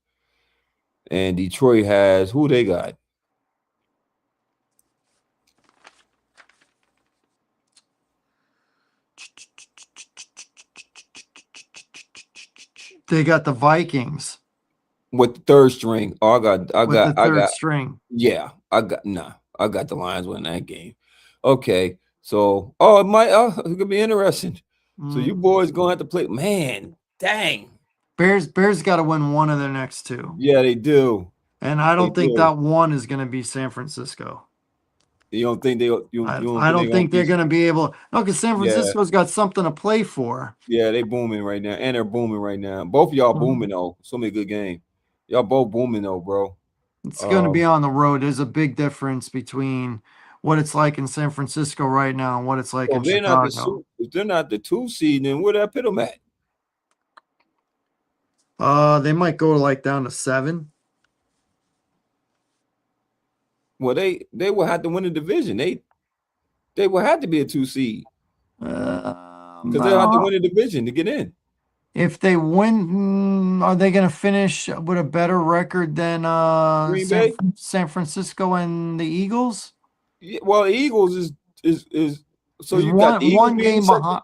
And Detroit has who they got? They got the Vikings With the third string. Oh, with the third string. yeah, I got the Lions winning that game. Okay. So it could be interesting. So you boys gonna have to play. Man, dang. Bears got to win one of their next 2. Yeah, they do. And I don't They think do. that one is going to be San Francisco. You don't think they I don't think they're going to be able. No, because San Yeah. Francisco's got something to play for. Yeah, they booming right now. And they're booming right now. Both of y'all booming though. So many good games. Y'all both booming though, bro. It's going to be on the road. There's a big difference between what it's like in San Francisco right now and what it's like in Chicago. If they're not the 2 seed, then where that put them at? They might go like down to 7. Well, they will have to win the division. They will have to be a 2 seed. Because they'll have to win the division to get in. If they win, are they going to finish with a better record than San Francisco and the Eagles? Yeah, well, the Eagles is so you got the one game behind.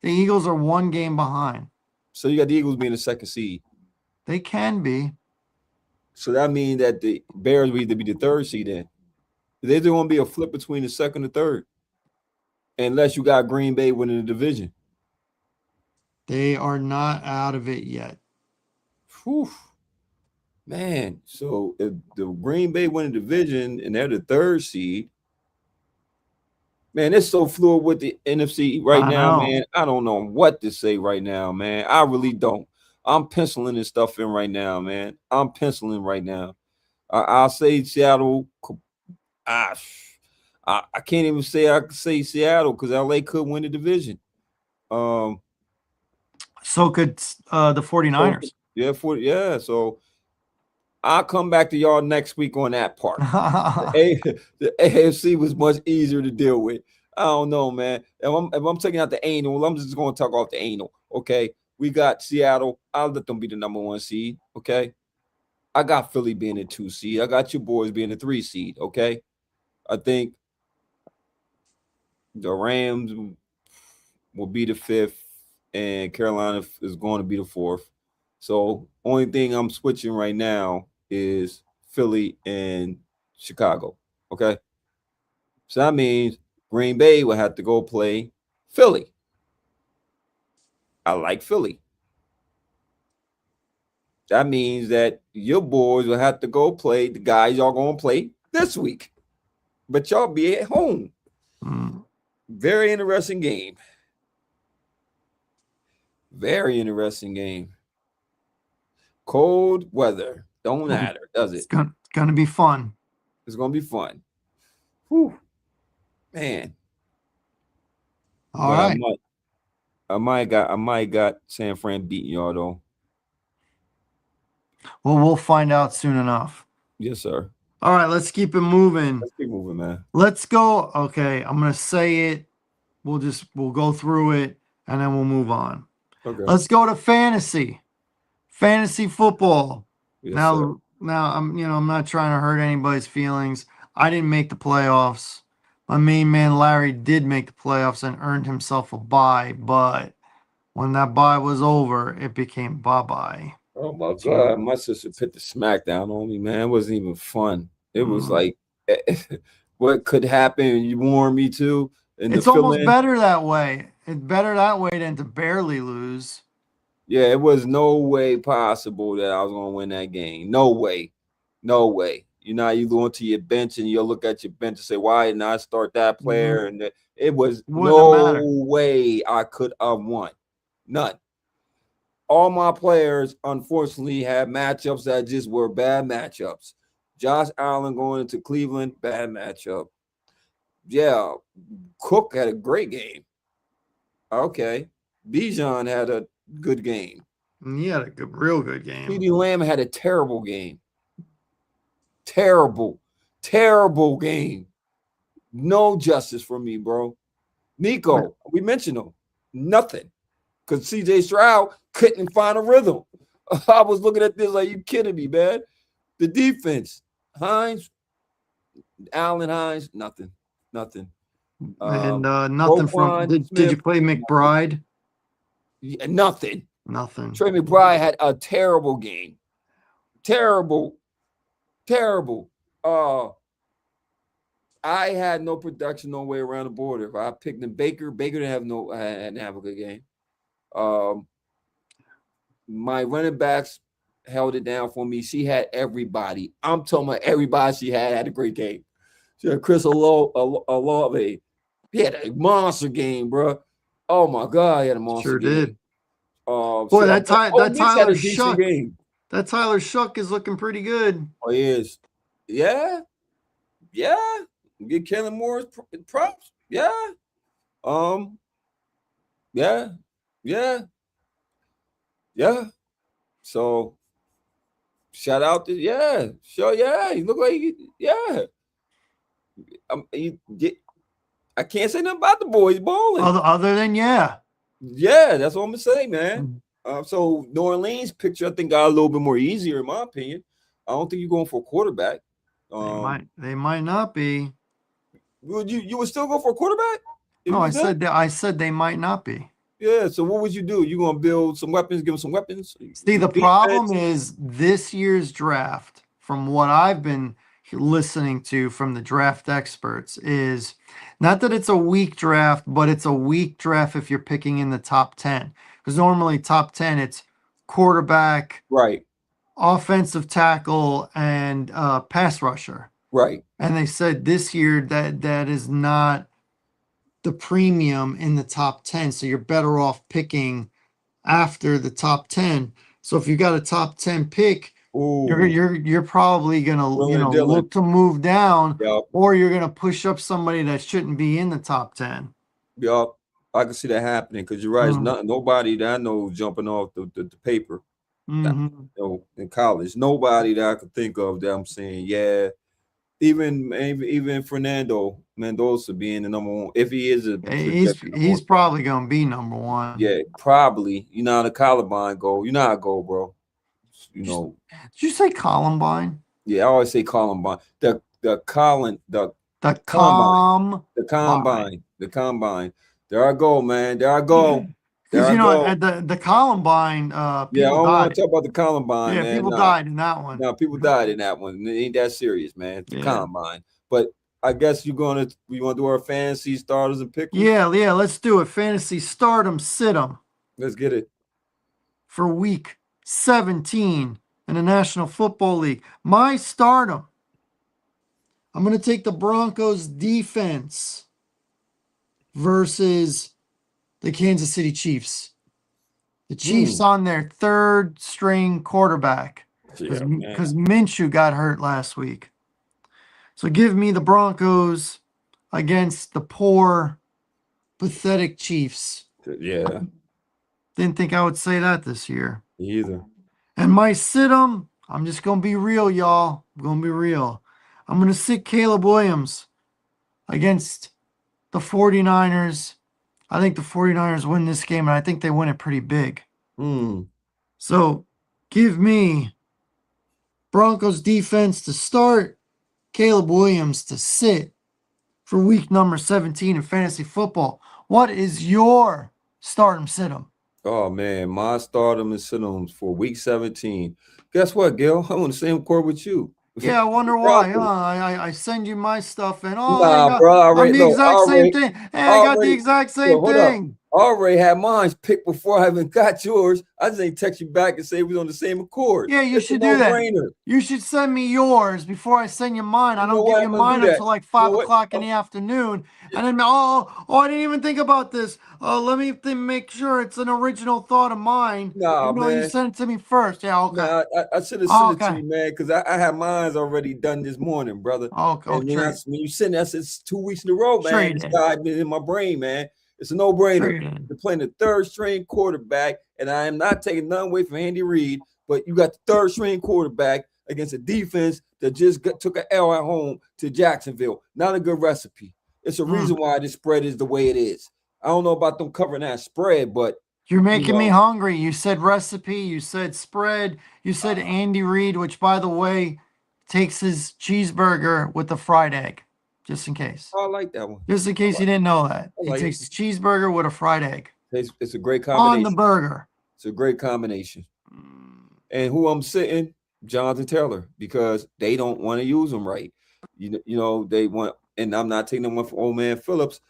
The Eagles are 1 game behind. So you got the Eagles being the 2nd seed. They can be. So that means that the Bears will either be the 3rd seed in. There's going to be a flip between the 2nd and 3rd. Unless you got Green Bay winning the division. They are not out of it yet. Whew. Man, so if the Green Bay win the division and they're the 3rd seed, man, it's so fluid with the NFC right now, man. I don't know what to say right now, man. I really don't. I'm penciling this stuff in right now, man. I'm penciling right now. I'll say Seattle. I can't even say I could say Seattle because LA could win the division. So could the 49ers. Yeah. So I'll come back to y'all next week on that part. The AFC was much easier to deal with. I don't know, man. If I'm taking out the anal, I'm just going to talk off the anal. Okay. We got Seattle. I'll let them be the number 1 seed. Okay. I got Philly being the 2 seed. I got your boys being the 3 seed. Okay. I think the Rams will be the 5th, and Carolina is going to be the 4th. So only thing I'm switching right now is Philly and Chicago. Okay. So that means Green Bay will have to go play Philly. I like Philly. That means that your boys will have to go play the guys y'all going to play this week. But y'all be at home. Very interesting game. Very interesting game. Cold weather. Don't matter, does it? It's gonna be fun. It's gonna be fun. Whew. Man. All right. I might got San Fran beating y'all though. Well, we'll find out soon enough. Yes, sir. All right, let's keep it moving. Let's keep moving, man. Let's go. Okay, I'm gonna say it we'll go through it and then we'll move on. Okay. Let's go to fantasy football. Yes, sir. Now I'm not trying to hurt anybody's feelings. I didn't make the playoffs. My main man Larry did make the playoffs and earned himself a bye, but when that bye was over, it became bye-bye. Oh my God, To my sister put the smackdown on me, man. It wasn't even fun. It was mm. like what could happen. You warned me to, and the It's almost feeling. better that way. It's better that way than to barely lose. Yeah, it was no way possible that I was gonna win that game. No way, no way. You know, you go into your bench and you'll look at your bench and say, "Why didn't I start that Mhm. player?" And it was Wouldn't have no mattered. way I could have won. None. All my players, unfortunately, had matchups that just were bad matchups. Josh Allen going into Cleveland, bad matchup. Yeah, Cook had a great game. Okay, Bijan had a good game. And he had a real good game. CeeDee Lamb had a terrible game. Terrible, terrible game. No justice for me, bro. Nico, we mentioned him. Nothing. Because CJ Stroud couldn't find a rhythm. I was looking at this like, you kidding me, man? The defense, Hines, Allen Hines, nothing. Nothing. And nothing from Roquan did you Smith, play McBride? nothing. Nothing. Trey McBride had a terrible game. Terrible, terrible. I had no production no way around the border. If I picked in Baker didn't have a good game. My running backs held it down for me. She had everybody. I'm talking about everybody she had a great game. She had Chris Olave. He had a monster game, bro. Oh my God, he had a monster Sure game. did. Boy, that Nix had Tyler a decent Shuck. game. That Tyler Shuck is looking pretty good. Oh, he is. Yeah. Yeah. Get Kellen Moore's props. Yeah. Yeah. Yeah. Yeah. So shout out to sure, yeah. You look like I can't say nothing about the boys balling. Other than yeah. Yeah, that's what I'm gonna say, man. So New Orleans picture, I think, got a little bit more easier, in my opinion. I don't think you're going for a quarterback. They might not be. Would you would still go for a quarterback? No, I said they might not be. Yeah. So what would you do? You gonna build some weapons, give them some weapons? See, the Defense? problem is this year's draft, from what I've been listening to from the draft experts, is not that it's a weak draft, but it's a weak draft if you're picking in the top 10. Because normally top 10, it's quarterback, Right. offensive tackle, and pass rusher. Right. And they said this year that is not the premium in the top 10. So you're better off picking after the top 10. So if you got a top 10 pick, you're probably gonna look to move down, or you're gonna push up somebody that shouldn't be in the top 10. Yep. I can see that happening because you're right. It's nobody that I know jumping off the paper. In college. Nobody that I could think of that I'm saying, yeah. Even Fernando Mendoza being the number one, if he is he's probably gonna be number one. Yeah, probably. You know how the Columbine go. You know how it go, bro. You know. Did you say Columbine? Yeah, I always say Columbine. The combine. There I go, man. There I go. Because at the Columbine, yeah, I don't want to talk about the Columbine, man. People died in that one. No, people died in that one. It ain't that serious, man. It's the Combine. But I guess we want to do our fantasy starters and pick. Yeah, let's do it. Fantasy stardom, sit 'em. Let's get it. For week 17 in the National Football League. My stardom. I'm going to take the Broncos defense versus the Kansas City Chiefs. The Chiefs on their third string quarterback because Minshew got hurt last week. So give me the Broncos against the poor, pathetic Chiefs. Yeah. Didn't think I would say that this year. Me either. And my sit 'em, I'm just going to be real, y'all. I'm going to be real. I'm going to sit Caleb Williams against the 49ers I think the 49ers win this game, and I think they win it pretty big. Hmm. So give me Broncos defense to start, Caleb Williams to sit for week number 17 in fantasy football. What is your start 'em sit 'em? Oh man, my stardom and synonyms for week 17. Guess what, Gil? I'm on the same court with you. Yeah, I wonder why, huh? Broncos. I send you my stuff and Nah, bro. I'm the exact same Already, thing. Hey, I got the already. exact Yo, same hold up. thing. I already had mine picked before I even got yours. I just ain't text you back and say we on the same accord. Yeah, you It's a should do that. no-brainer. You should send me yours before I send you mine. I You know don't get what? you I'm gonna mine do that. until like You know 5 what? o'clock in the afternoon. And then, I didn't even think about this. Let me make sure it's an original thought of mine, Nah, even though you man. sent it to me first. Yeah, okay. Man, I should have Oh, sent it to okay. you, man, because I had mine already done this morning, brother. Oh, And trade. when you send that, it's 2 weeks in a row, man. This Traded. guy been in my brain, man. It's a no-brainer. Traded. You're playing the third string quarterback, and I am not taking none away from Andy Reid, but you got the third string quarterback against a defense that just took an L at home to Jacksonville. Not a good recipe. It's a reason why this spread is the way it is. I don't know about them covering that spread, but You're making me hungry. You said recipe, you said spread, you said Andy Reid, which, by the way, takes his cheeseburger with the fried egg, just in case. I like that one. Just in case you didn't know that. He like takes his cheeseburger with a fried egg It's a great on the combination. burger. It's a great combination. And who I'm sitting, Jonathan Taylor, because they don't want to use him right. You know, they want, and I'm not taking them one for old man Phillips,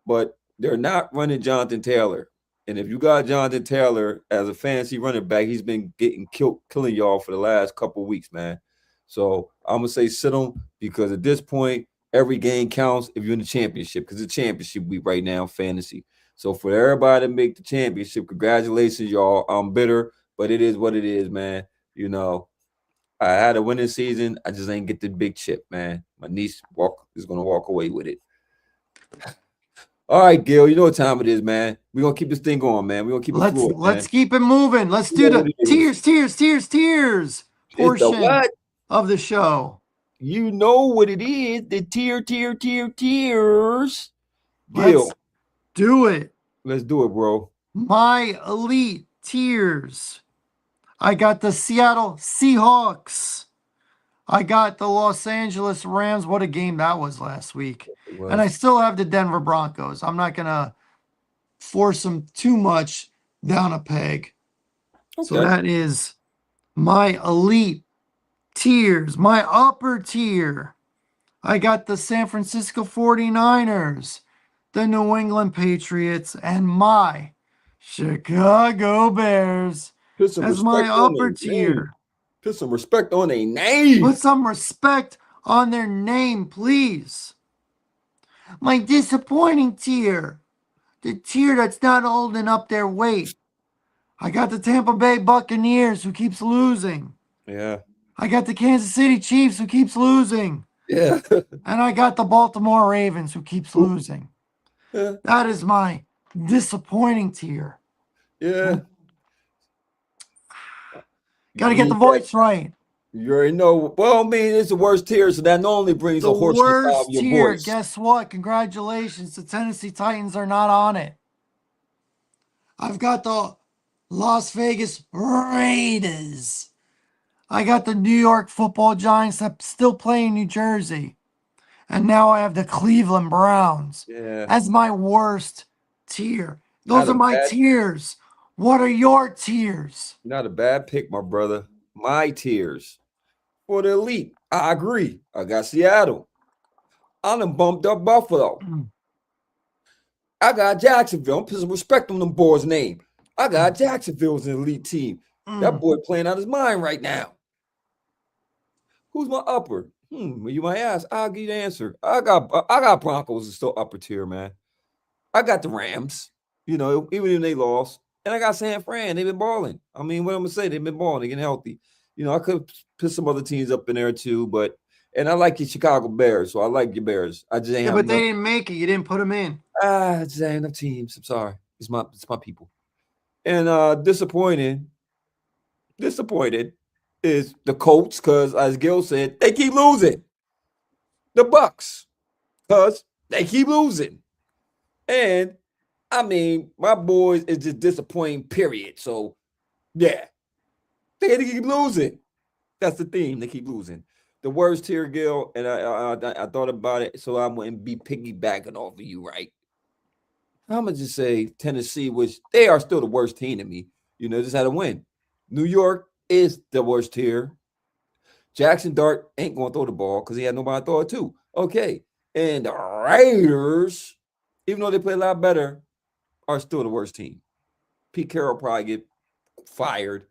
but they're not running Jonathan Taylor. And if you got Jonathan Taylor as a fantasy running back, he's been killing y'all for the last couple of weeks, man. So I'm gonna say sit him because at this point, every game counts if you're in the championship, because it's a championship week right now, fantasy. So for everybody to make the championship, congratulations, y'all. I'm bitter, but it is what it is, man. You know, I had a winning season. I just ain't get the big chip, man. My niece is gonna walk away with it. All right, Gil, you know what time it is, man. We're gonna keep this thing going, man. We're gonna keep it fluid, man. Let's keep it moving. Let's You do know what the it is. tears It's the portion what? of the show. You know what it is. The tears. Gil, Let's do it. let's do it, bro. My elite tiers. I got the Seattle Seahawks. I got the Los Angeles Rams. What a game that was last week. And I still have the Denver Broncos. I'm not going to force them too much down a peg. Okay. So that is my elite tiers. My upper tier. I got the San Francisco 49ers, the New England Patriots, and my Chicago Bears Put some as my respect on upper their name. tier. Put some respect on their name. Put some respect on their name, please. My disappointing tier. The tier that's not holding up their weight. I got the Tampa Bay Buccaneers who keeps losing. Yeah. I got the Kansas City Chiefs who keeps losing. Yeah. And I got the Baltimore Ravens who keeps losing. Yeah. That is my disappointing tier. Yeah. Got to get the voice right. You already know. Well, I mean, it's the worst tier, so that normally brings The a hoarseness out of worst your tier. voice. Guess what? Congratulations. The Tennessee Titans are not on it. I've got the Las Vegas Raiders. I got the New York Football Giants that still play in New Jersey. And now I have the Cleveland Browns as my worst tier. Those are my tiers. What are your tiers? Not a bad pick, my brother. My tiers for the elite. I agree. I got Seattle. I done bumped up Buffalo. I got Jacksonville. I'm putting some respect on them boys' name. I got Jacksonville as an elite team. That boy playing out his mind right now. Who's my upper? You might ask. I'll give you the answer. I got Broncos is still upper tier, man. I got the Rams. You know, even if they lost. And I got San Fran. They've been balling. I mean, what I'm gonna say, they've been balling, they're getting healthy. You know, I could put some other teams up in there too, and I like your Chicago Bears, so I like your Bears. I just ain't Yeah, have but they enough. didn't make it. You didn't put them in. I just ain't enough teams. I'm sorry. It's my people. And disappointed is the Colts, because as Gil said, they keep losing. The Bucks, because they keep losing. And I mean, my boys is just disappointing, period. So, yeah, they keep losing. That's the theme. They keep losing. The worst here, Gil, and I thought about it, so I wouldn't be piggybacking off of you, right? I'm gonna just say Tennessee, which they are still the worst team to me. Just had a win. New York is the worst here. Jackson Dart ain't gonna throw the ball because he had nobody to throw it to. Okay, and the Raiders, even though they play a lot better, are still the worst team. Pete Carroll probably get fired.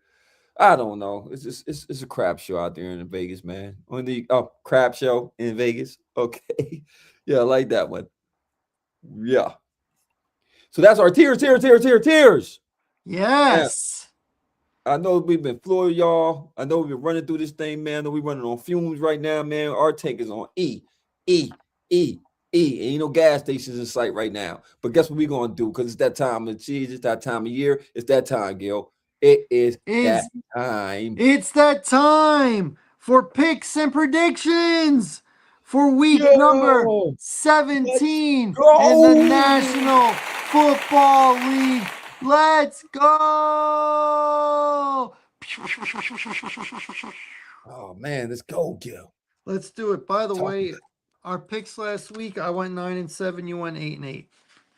I don't know. It's just it's a crap show out there in Vegas, man. On the crap show in Vegas. Okay, yeah, I like that one. Yeah. So that's our tears. Now, Yes. I know we've been floored, y'all. I know we've been running through this thing, man. I know we're running on fumes right now, man. Our tank is on E, E. Ain't no gas stations in sight right now. But guess what we're gonna do? Because it's that time of cheese, it's that time of year, it's that time, Gil. It is that Is time. It's that time for picks and predictions for week number Yo, let's 17 in the go. National Football League. Let's go! Oh man, let's go, Gil. Let's do it. By the Talk. way, our picks last week, I went 9-7, you went 8-8.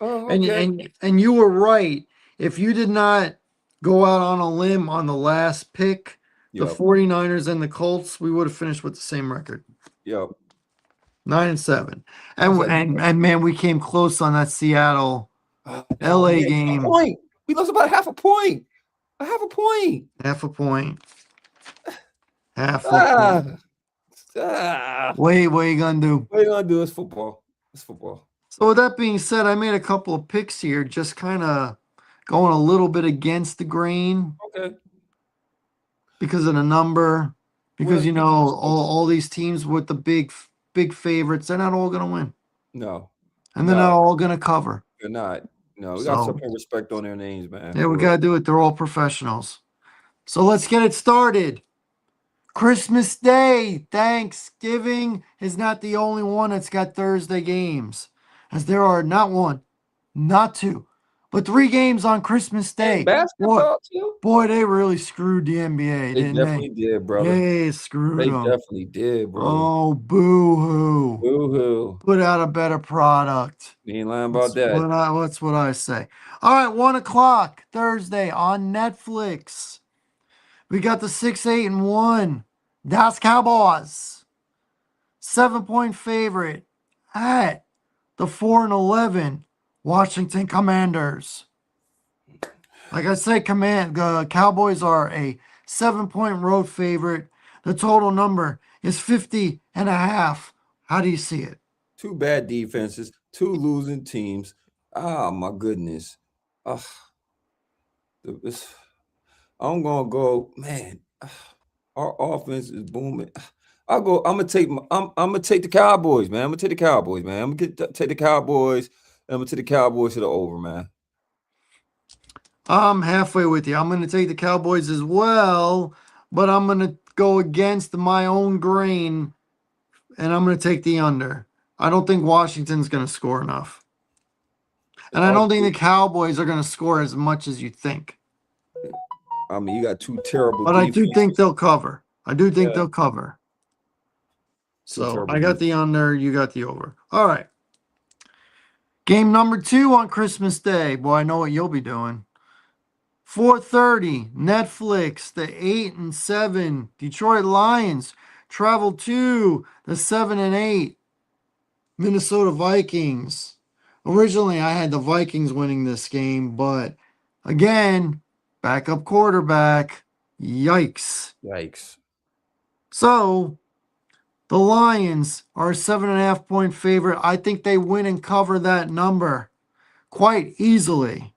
Oh, And okay. and you were right. If you did not go out on a limb on the last pick, the Yep. 49ers and the Colts, we would have finished with the same record. Yep. 9-7. That's And man, we came close on that Seattle oh, LA man, a game. point. We lost about half a point. A half a point. Half a point. Half a Ah, point. what Wait, what you gonna do? are you gonna do? It's football. It's football. So with that being said, I made a couple of picks here, just kind of going a little bit against the grain Okay. because of the number. Because Well, all these teams with the big favorites, they're not all gonna win. no, And they're not no, all gonna cover. you're not. No, we got to So put respect on their names, man. yeah, For we real. gotta do it. They're all professionals. So let's get it started. Christmas Day, Thanksgiving is not the only one that's got Thursday games, as there are not one, not two, but three games on Christmas And Day. basketball too. Boy, they really screwed the NBA, They didn't they? definitely did, brother. They screwed They them. definitely did, brother. Oh, boo hoo. Woohoo! Put out a better product. You ain't lying about that. That's what I say. All right, 1 o'clock Thursday on Netflix. We got the 6-8-1 Dallas Cowboys, 7-point favorite at the 4-11 Washington Commanders. Like I said, Cowboys are a 7-point road favorite. The total number is 50.5. How do you see it? Two bad defenses, two losing teams. Oh my goodness. Ugh. This- I'm gonna go, man. Our offense is booming. I'll go. I'm gonna take the Cowboys, man. I'm gonna take the Cowboys, man. I'm gonna take the Cowboys. I'm gonna take the Cowboys to the over, man. I'm halfway with you. I'm going to take the Cowboys as well, but I'm going to go against my own grain and I'm going to take the under. I don't think Washington's going to score enough. And I Our don't think two- the Cowboys are going to score as much as you think. I mean, you got two terrible But I do think defenses. they'll cover. I do think Yeah. they'll cover. Two So terrible I got defenses. the under, you got the over. All right. Game number 2 on Christmas Day. Boy, I know what you'll be doing. 4:30 Netflix. The 8-7 Detroit Lions travel to the 7-8 Minnesota Vikings. Originally, I had the Vikings winning this game, but again, backup quarterback. Yikes. Yikes. So the Lions are a 7.5-point favorite. I think they win and cover that number quite easily.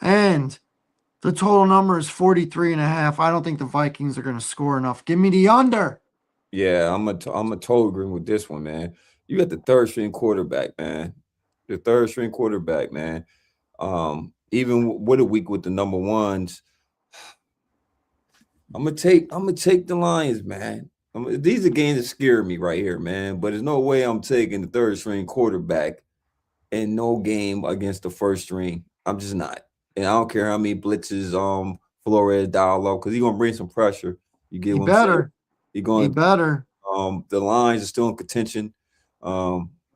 And the total number is 43.5. I don't think the Vikings are going to score enough. Give me the under. Yeah, I'm a total agreeing with this one, man. You got the third string quarterback, man. The third string quarterback, man. Even with a week with the number ones, I'm gonna take the Lions, man. These are games that scare me right here, man. But there's no way I'm taking the third string quarterback in no game against the first string. I'm just not. And I don't care how many blitzes Flores dial up because he's gonna bring some pressure. You get He what I'm saying? better. You're He going better. the lines are still in contention.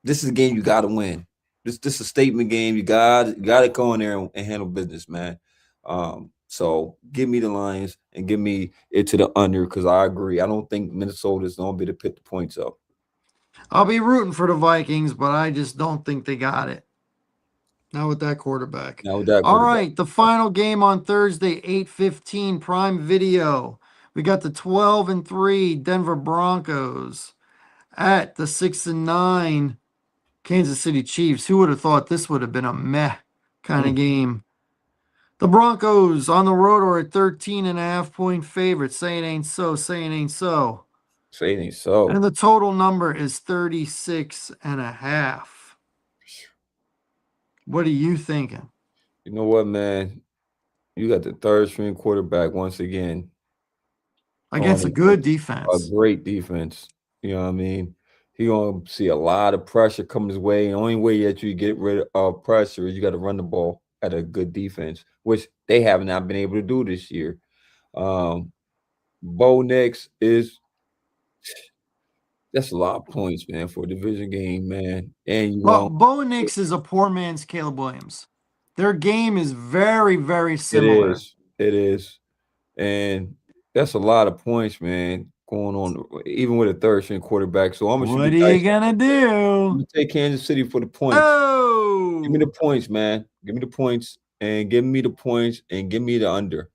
This is a game you gotta win. This is a statement game. You gotta go in there and handle business, man. So give me the Lions and give me it to the under because I agree. I don't think Minnesota's gonna be able to pick the points up. I'll be rooting for the Vikings, but I just don't think they got it. Not with that quarterback. Now with that All quarterback. right, the final game on Thursday, 8:15 Prime Video. We got the 12-3 Denver Broncos at the 6-9 Kansas City Chiefs. Who would have thought this would have been a meh kind of Mm, game? The Broncos on the road are a 13.5 point favorite. Say it ain't so. Say it ain't so. say it ain't so. And the total number is 36.5. What are you thinking? You know what, man? You got the third string quarterback once again on Against a good against a defense. great defense. You know what I mean? He gonna see a lot of pressure coming his way. The only way that you get rid of pressure is you got to run the ball at a good defense, which they have not been able to do this year. Um, Bo Nix is that's a lot of points, man, for a division game, man. And you Well, want Bo Nix is a poor man's Caleb Williams. Their game is very, very it similar. is, it is, and that's a lot of points, man, going on even with a third string quarterback. So I'm gonna shoot What the are you dice. gonna I'm do? gonna take Kansas City for the points. Give me the Oh, points, man. Give me the points and give me the points and give me the under.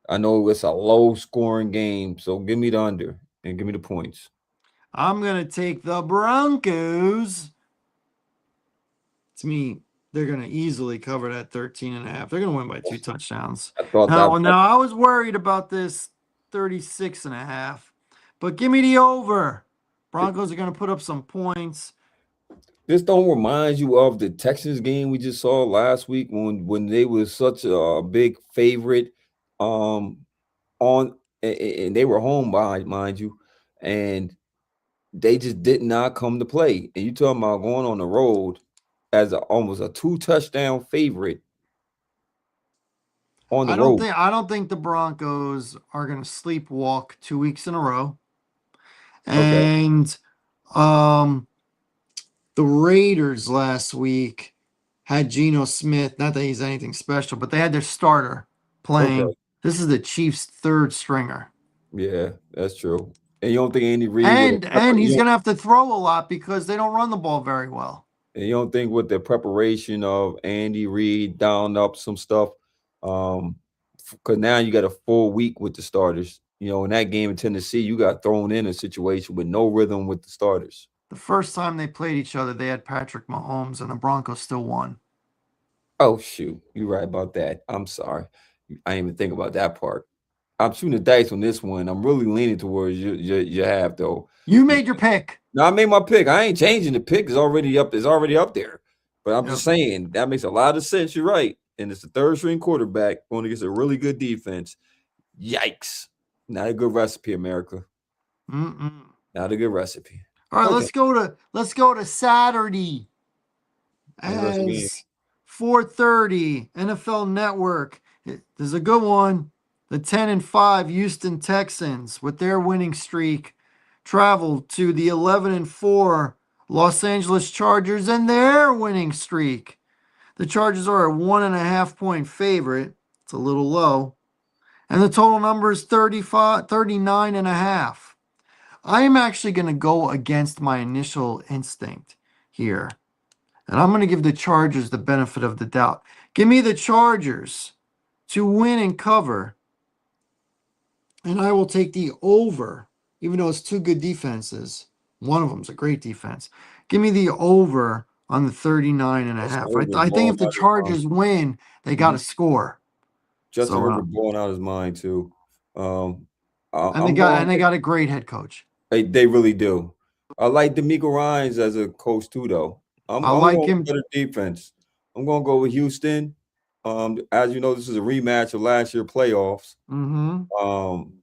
I know it's a low scoring game, so give me the under and give me the points. I'm gonna take the Broncos. To me, they're gonna easily cover that 13.5. They're gonna win by 2 touchdowns. I thought that Now I was worried about this 36.5, but give me the over. Broncos are gonna put up some points. this don't remind you of the Texans game we just saw last week when they was such a big favorite um on and they were home by mind you and they just did not come to play. And you talking about going on the road as almost a 2 touchdown favorite on the road. I don't think the Broncos are gonna sleepwalk 2 weeks in a row. Okay. And um the Raiders last week had Geno Smith. Not that he's anything special, but they had their starter Okay. playing. This is the Chiefs' third stringer. Yeah, that's true. And you don't think Andy Reid would have And he's gonna have to throw a lot because they don't run the ball very well. and you don't think with the preparation of Andy Reid down up some stuff, because now you got a full week with the starters. You know, in that game in Tennessee, you got thrown in a situation with no rhythm with the starters. The first time they played each other, they had Patrick Mahomes, and the Broncos still won. Oh shoot, you're right about that. I'm sorry, I didn't even think about that part. I'm shooting the dice on this one. I'm really leaning towards you have though. You made your pick. Now I made my pick. I ain't changing the pick. It's already up. It's already up there. But I'm Yep. just saying that makes a lot of sense. You're right. And it's the third string quarterback going against a really good defense. Yikes! Not a good recipe, America. Mm-mm. Not a good recipe. All right, Okay, let's go to Saturday interesting game. as 4:30 NFL Network. There's a good one. The 10-5 Houston Texans, with their winning streak, travel to the 11-4 Los Angeles Chargers and their winning streak. The Chargers are a 1.5 point favorite. It's a little low. And the total number is 39.5. I am actually going to go against my initial instinct here. And I'm going to give the Chargers the benefit of the doubt. Give me the Chargers to win and cover. And I will take the over, even though it's two good defenses. One of them's a great defense. Give me the over on the 39 and a Justin half. Herbert I think blowing if the out his mind. Chargers win, they got Mhm. to score. Justin So, Herbert blowing out his mind too. Um, and I'm going. they got a great head coach. They really do. I like D'Amico Ryans as a coach too, though. I I'm like going him. better defense. I'm going to go with Houston. As you know, this is a rematch of last year playoffs. Mm-hmm. Um,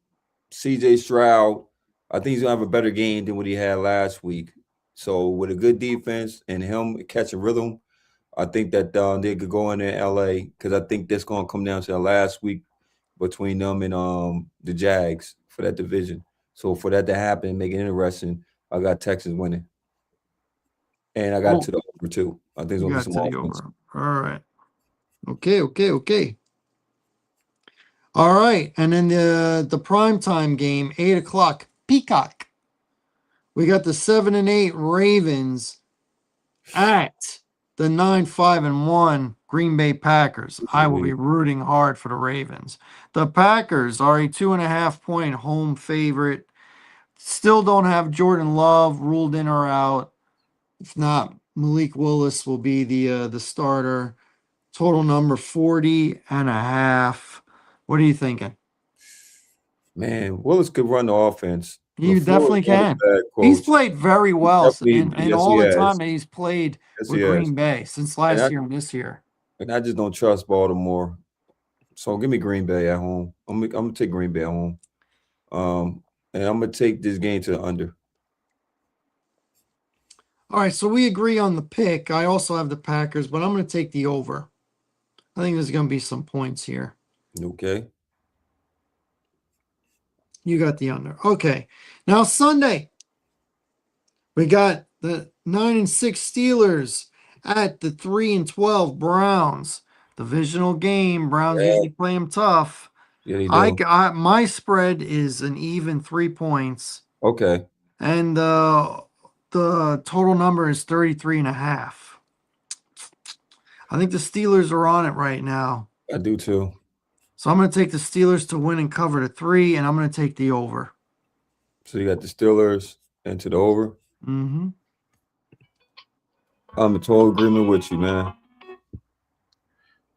CJ Stroud, I think he's gonna have a better game than what he had last week. So with a good defense and him catching rhythm, I think that they could go in there LA because I think that's going to come down to the last week between them and the Jags for that division. So for that to happen, make it interesting, I got Texas winning, and I got Oh, to the over too. I think it's you going to be got some to the offense. over. All right. Okay, okay, okay. All right. And then the primetime game, 8 o'clock, Peacock. We got the 7-8 Ravens at the 9-5-1 Green Bay Packers. I will be rooting hard for the Ravens. The Packers are a 2.5 point home favorite. Still don't have Jordan Love ruled in or out. If not, Malik Willis will be the starter. Total number 40.5. What are you thinking? Man, Willis could run the offense. You LaFleur is definitely not a can. bad He's coach. played very well Definitely, in yes, he all the time has. that he's played Yes, he with has. Green Bay since And last I year and this year. and I just don't trust Baltimore. So give me Green Bay at home. I'm gonna take Green Bay at home. Um, and I'm gonna take this game to the under. All right, so we agree on the pick. I also have the Packers, but I'm going to take the over. I think there's going to be some points here. Okay. You got the under. Okay. Now Sunday, we got the 9-6 Steelers at the 3-12 Browns. Divisional game. Browns Yeah, usually play them tough. yeah, they do. My spread is an even 3 points, Okay, and the total number is 33.5. I think the Steelers are on it right now. I do too. So I'm going to take the Steelers to win and cover the 3, and I'm going to take the over. So you got the Steelers into the over. Mm-hmm. I'm in total agreement with you, man.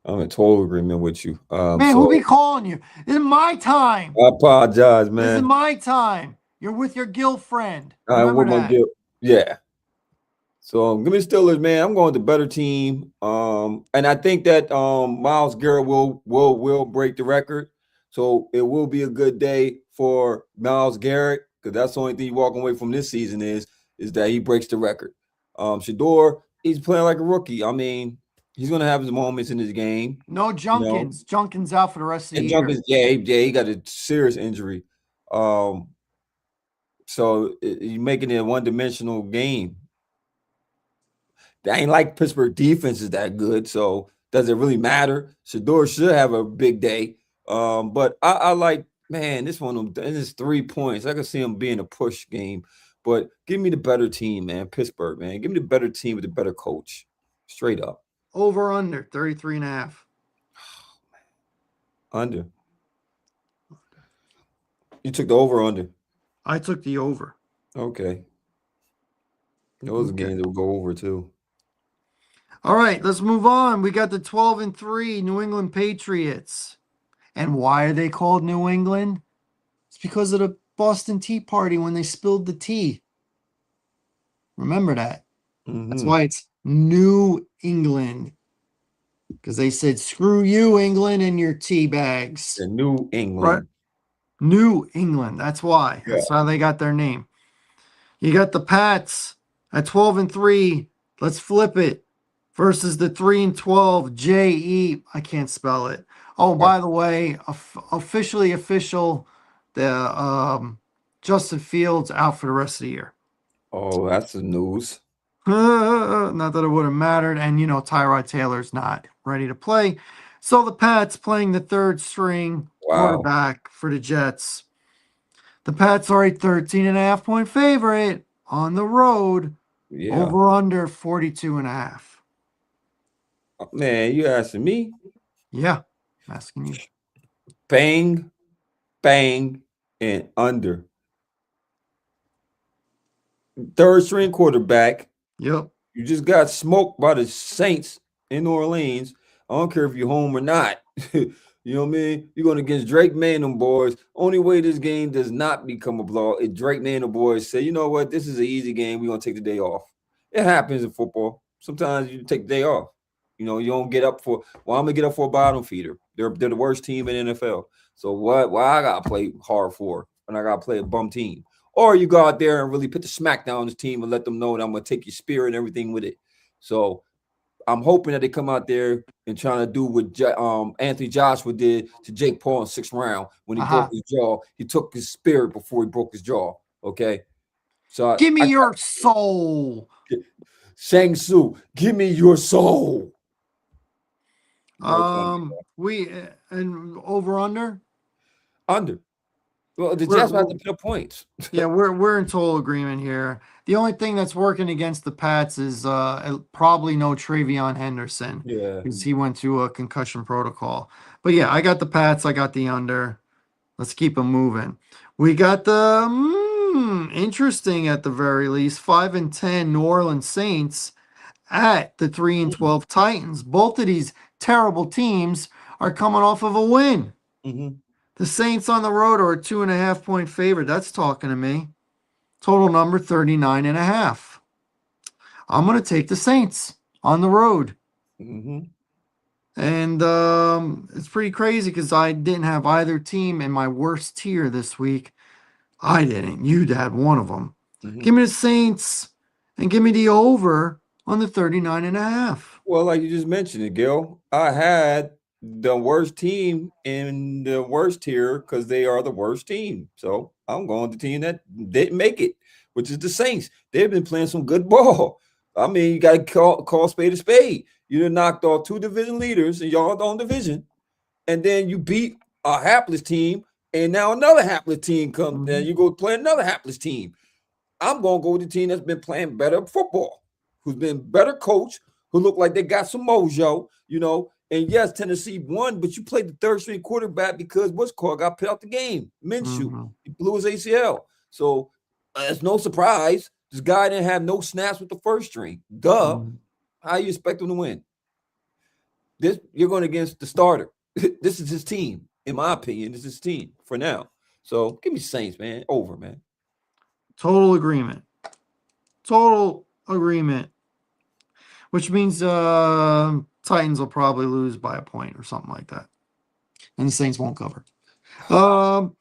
I'm in total agreement with you. Man, who be calling you? This is my time. I apologize, This is man. my time. You're with your girlfriend. I Remember with my that. guilt. Yeah. So give me the Steelers, man. I'm going with the better team. And I think that Miles Garrett will break the record. So it will be a good day for Miles Garrett because that's the only thing you walking away from this season is that he breaks the record. Shador, he's playing like a rookie. I mean, he's gonna have his moments in his game, No you know. Junkins. Junkins out for the rest of the And year. Jenkins, he got a serious injury. Um, so you're making it a one-dimensional game. That ain't like Pittsburgh defense is that good, so does it really matter? Shador should have a big day. But I like, man, this one, this is 3 points. I can see him being a push game, but give me the better team, man. Pittsburgh, man. Give me the better team with the better coach. Straight up. Over under 33.5. Under. You took the over under. I took the over. Okay. Those are Okay. games that will go over too. All right, let's move on. We got the 12-3 New England Patriots. And why are they called New England? It's because of the Boston Tea Party when they spilled the tea. Remember that. That's Mm-hmm. why it's New England. Because they said, screw you, England, and your tea bags. The New Right? England. New England. That's why. Yeah. That's how they got their name. You got the Pats at 12-3. Let's flip it. Versus the 3-12 JE. I can't spell it. Oh, by the way, official, the Justin Fields out for the rest of the year. Oh, that's the news. Not that it would have mattered. And, Tyrod Taylor's not ready to play. So the Pats playing the third string quarterback for the Jets. The Pats are a 13.5 point favorite on the road. Yeah. Over under 42.5. Man, you asking me? Yeah, I'm asking you. Bang, bang, and under. Third string quarterback. Yep. You just got smoked by the Saints in New Orleans. I don't care if you're home or not. You know what I mean? You're going against Drake May and them boys. Only way this game does not become a blowout is Drake May and the boys say, you know what? This is an easy game. We're going to take the day off. It happens in football. Sometimes you take the day off. You don't get up for, well, I'm going to get up for a bottom feeder. They're the worst team in NFL. So what? Why I got to play hard for when I got to play a bum team? Or you go out there and really put the smack down on this team and let them know that I'm going to take your spirit and everything with it. So I'm hoping that they come out there and trying to do what Anthony Joshua did to Jake Paul in 6th round when he broke Aha. his jaw. He took his spirit before he broke his jaw. Okay, so Give me I your soul. Shang Tzu, give me your soul. No funny. We and over under. Under. Well, the We're, Jets will have we're to put up points. yeah, we're in total agreement here. The only thing that's working against the Pats is probably no Travion Henderson Yeah. because he went through a concussion protocol. But yeah, I got the Pats. I got the under. Let's keep them moving. We got the interesting at the very least 5-10 New Orleans Saints at the 3-12 Titans. Both of these terrible teams are coming off of a win. Mm-hmm. The Saints on the road are a 2.5 point favorite. That's talking to me. Total number 39.5. I'm going to take the Saints on the road. Mm-hmm. And it's pretty crazy because I didn't have either team in my worst tier this week. I didn't. You'd had one of them. Mm-hmm. Give me the Saints and give me the over on the 39.5. Well, like you just mentioned it, Gil, I had the worst team in the worst tier because they are the worst team. So I'm going with the team that didn't make it, which is the Saints. They've been playing some good ball. I mean, you got to call spade a spade. You done knocked off 2 division leaders in your own division, and then you beat a hapless team, and now another hapless team comes, and Mhm. you go play another hapless team. I'm going to go with the team that's been playing better football, who's been better coach, who look like they got some mojo, And yes, Tennessee won, but you played the third string quarterback because what's called got put out the game. Minshew, Mhm. he blew his ACL. So it's no surprise. This guy didn't have no snaps with the first string. Duh. Mhm. How you expect him to win? This you're going against the starter. This is his team, in my opinion. This is his team for now. So give me Saints, man. Over, man. Total agreement. Total agreement. Which means Titans will probably lose by a point or something like that. And the Saints won't cover. Um,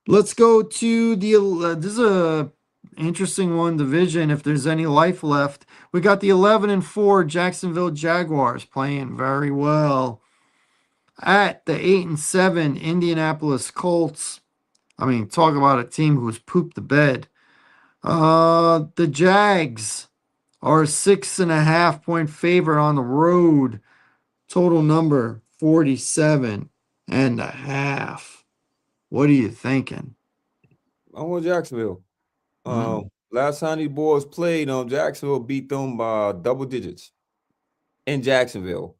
let's go to the this is a interesting one division if there's any life left. We got the 11-4 Jacksonville Jaguars playing very well at the 8-7 Indianapolis Colts. I mean, talk about a team who's pooped the bed. The Jags are a 6.5 point favorite on the road. Total number 47.5. What are you thinking? I'm on Jacksonville. Mm, Last time these boys played, Jacksonville beat them by double digits in Jacksonville.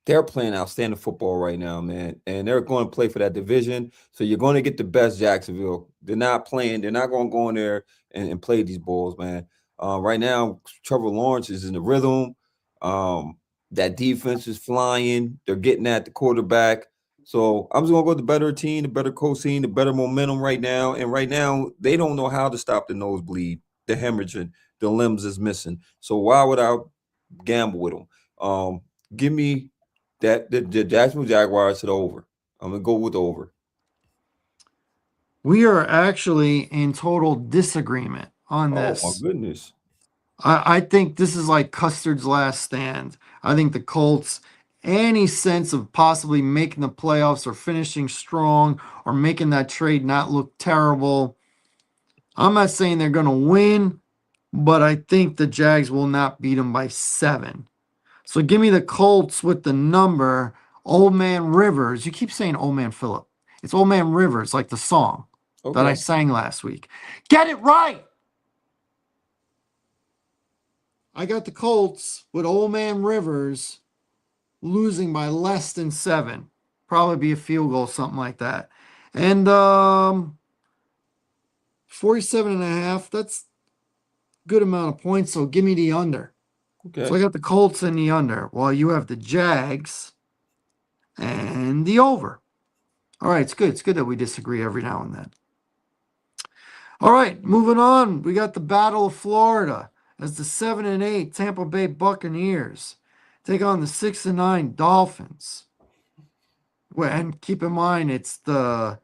They're playing outstanding football right now, man, and they're going to play for that division. So you're going to get the best Jacksonville. They're not playing. They're not going to go in there and play these balls, man. Right now, Trevor Lawrence is in the rhythm. Um, that defense is flying. They're getting at the quarterback. So I'm just gonna go with the better team, the better coach team, the better momentum right now. And right now, they don't know how to stop the nosebleed, the hemorrhaging, the limbs is missing. So why would I gamble with them? Give me that the Jacksonville Jaguars to the over. I'm gonna go with the over. we are actually in total disagreement on Oh my this. goodness. I think this is like Custard's last stand. I think the Colts, any sense of possibly making the playoffs or finishing strong or making that trade not look terrible. I'm not saying they're going to win, but I think the Jags will not beat them by 7. So give me the Colts with the number. Old Man Rivers. You keep saying Old Man Phillip. It's Old Man Rivers, like the song that I Okay. sang last week. Get it right. I got the Colts with Old Man Rivers losing by less than 7. Probably be a field goal, something like that. And 47.5, that's a good amount of points. So give me the under. So Okay. I got the Colts in the under, while you have the Jags and the over. All right, it's good. It's good that we disagree every now and then. All right, moving on. We got the Battle of Florida as the 7-8 Tampa Bay Buccaneers take on the 6-9 Dolphins. Well, and keep in mind it's the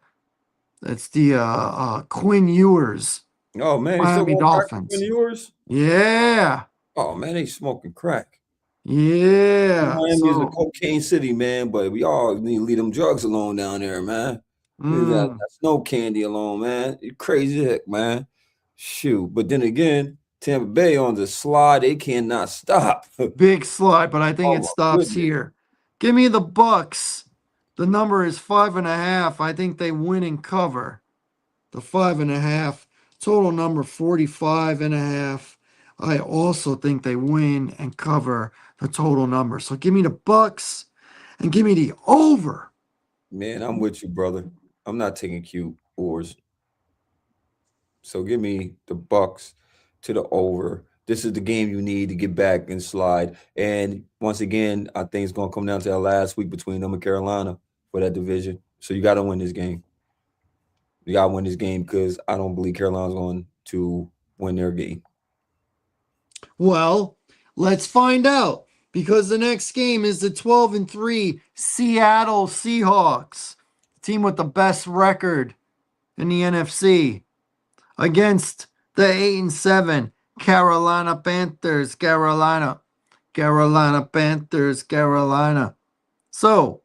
Quinn Ewers Oh man, you still Miami going back to Dolphins. yours? Yeah. Oh man, they smoking crack. Yeah. Miami is a So, cocaine city, man, but we all need to leave them drugs alone down there, man. Leave mm, that snow candy alone, man. You crazy heck, man. Shoot. But then again, Tampa Bay on the slide, they cannot stop. big slide, but I think Oh it my stops goodness. here. Give me the Bucks. The number is 5.5. I think they win and cover. The 5.5. Total number 45.5. I also think they win and cover the total number. So give me the Bucks and give me the over. Man, I'm with you, brother. I'm not taking cute oars. So give me the Bucks to the over. This is the game you need to get back and slide. And once again, I think it's gonna come down to that last week between them and Carolina for that division. So you gotta win this game. You gotta win this game because I don't believe Carolina's going to win their game. Well, let's find out because the next game is the 12-3 Seattle Seahawks, team with the best record in the NFC, against the 8-7 Carolina Panthers. Carolina Panthers. Carolina. So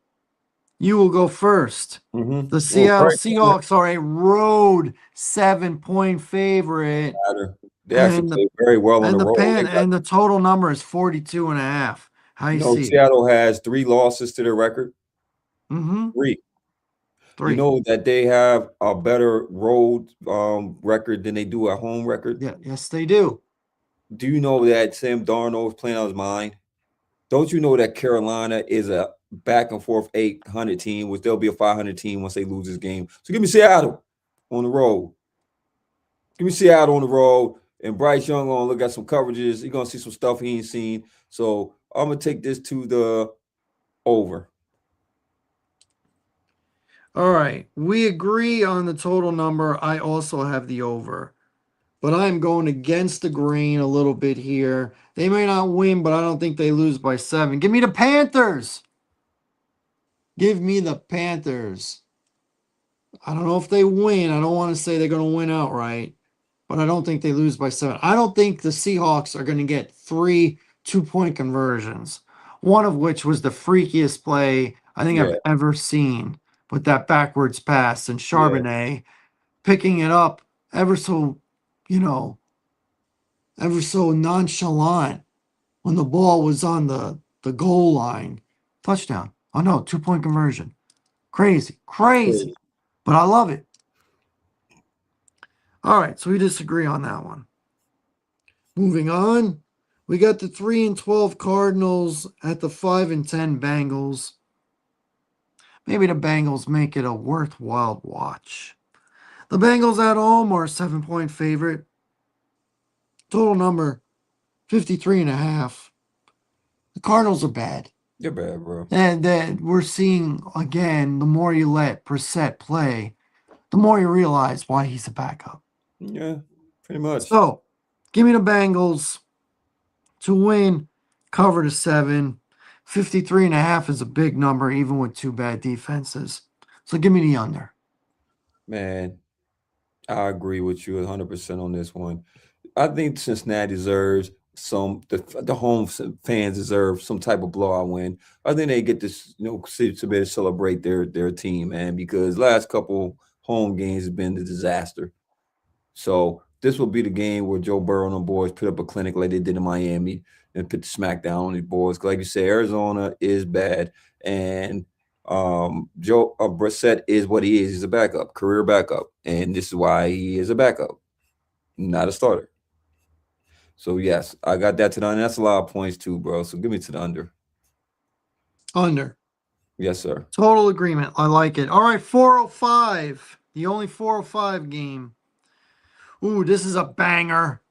you will go first. The Oh, Seattle right. Seahawks are a road 7-point favorite, Matter. They actually and the play very well on the road. They got, and the total number is 42.5. How you you know, see it? Seattle has 3 losses to their record. Mm-hmm. 3. You 3. know that they have a better road record than they do a home record. Yeah, yes, they do. Do you know that Sam Darnold is playing on his mind? Don't you know that Carolina is a back and forth 800 team, which they'll be a 500 team once they lose this game? So give me Seattle on the road. Give me Seattle on the road. And Bryce Young gonna look at some coverages. You're gonna see some stuff he ain't seen. So I'm gonna take this to the over. All right. We agree on the total number. I also have the over. But I'm going against the grain a little bit here. They may not win, but I don't think they lose by 7. Give me the Panthers. Give me the Panthers. I don't know if they win. I don't want to say they're going to win outright, but I don't think they lose by 7. I don't think the Seahawks are going to get 3 2-point conversions, one of which was the freakiest play I think I've Yeah, ever seen with that backwards pass and yeah, Charbonnet picking it up ever so, you know, ever so nonchalant when the ball was on the goal line. Touchdown. Oh no, 2-point conversion. Crazy, crazy. crazy. But I love it. All right, so we disagree on that one. Moving on, we got the 3-12 Cardinals at the 5-10 Bengals. Maybe the Bengals make it a worthwhile watch. The Bengals at home are a 7-point favorite. Total number 53.5. The Cardinals are bad. You're bad, bro. And that we're seeing again, the more you let Brissett play, the more you realize why he's a backup. Yeah, pretty much. So give me the Bengals to win, cover to 7. 53.5 is a big number, even with 2 bad defenses. So give me the under. Man, I agree with you 100% on this one. I think Cincinnati deserves the home fans deserve some type of blowout win. I think they get this, to be able to celebrate their team, man, because last couple home games has been a disaster. So this will be the game where Joe Burrow and the boys put up a clinic like they did in Miami and put the smack down on these boys. Like you said, Arizona is bad, and Joe Brissett is what he is. He's a backup, career backup, and this is why he is a backup, not a starter. So yes, I got that to the under. That's a lot of points too, bro. So give me to the under. Under. Yes, sir. Total agreement. I like it. All right, 405. The only 405 game. Ooh, this is a banger.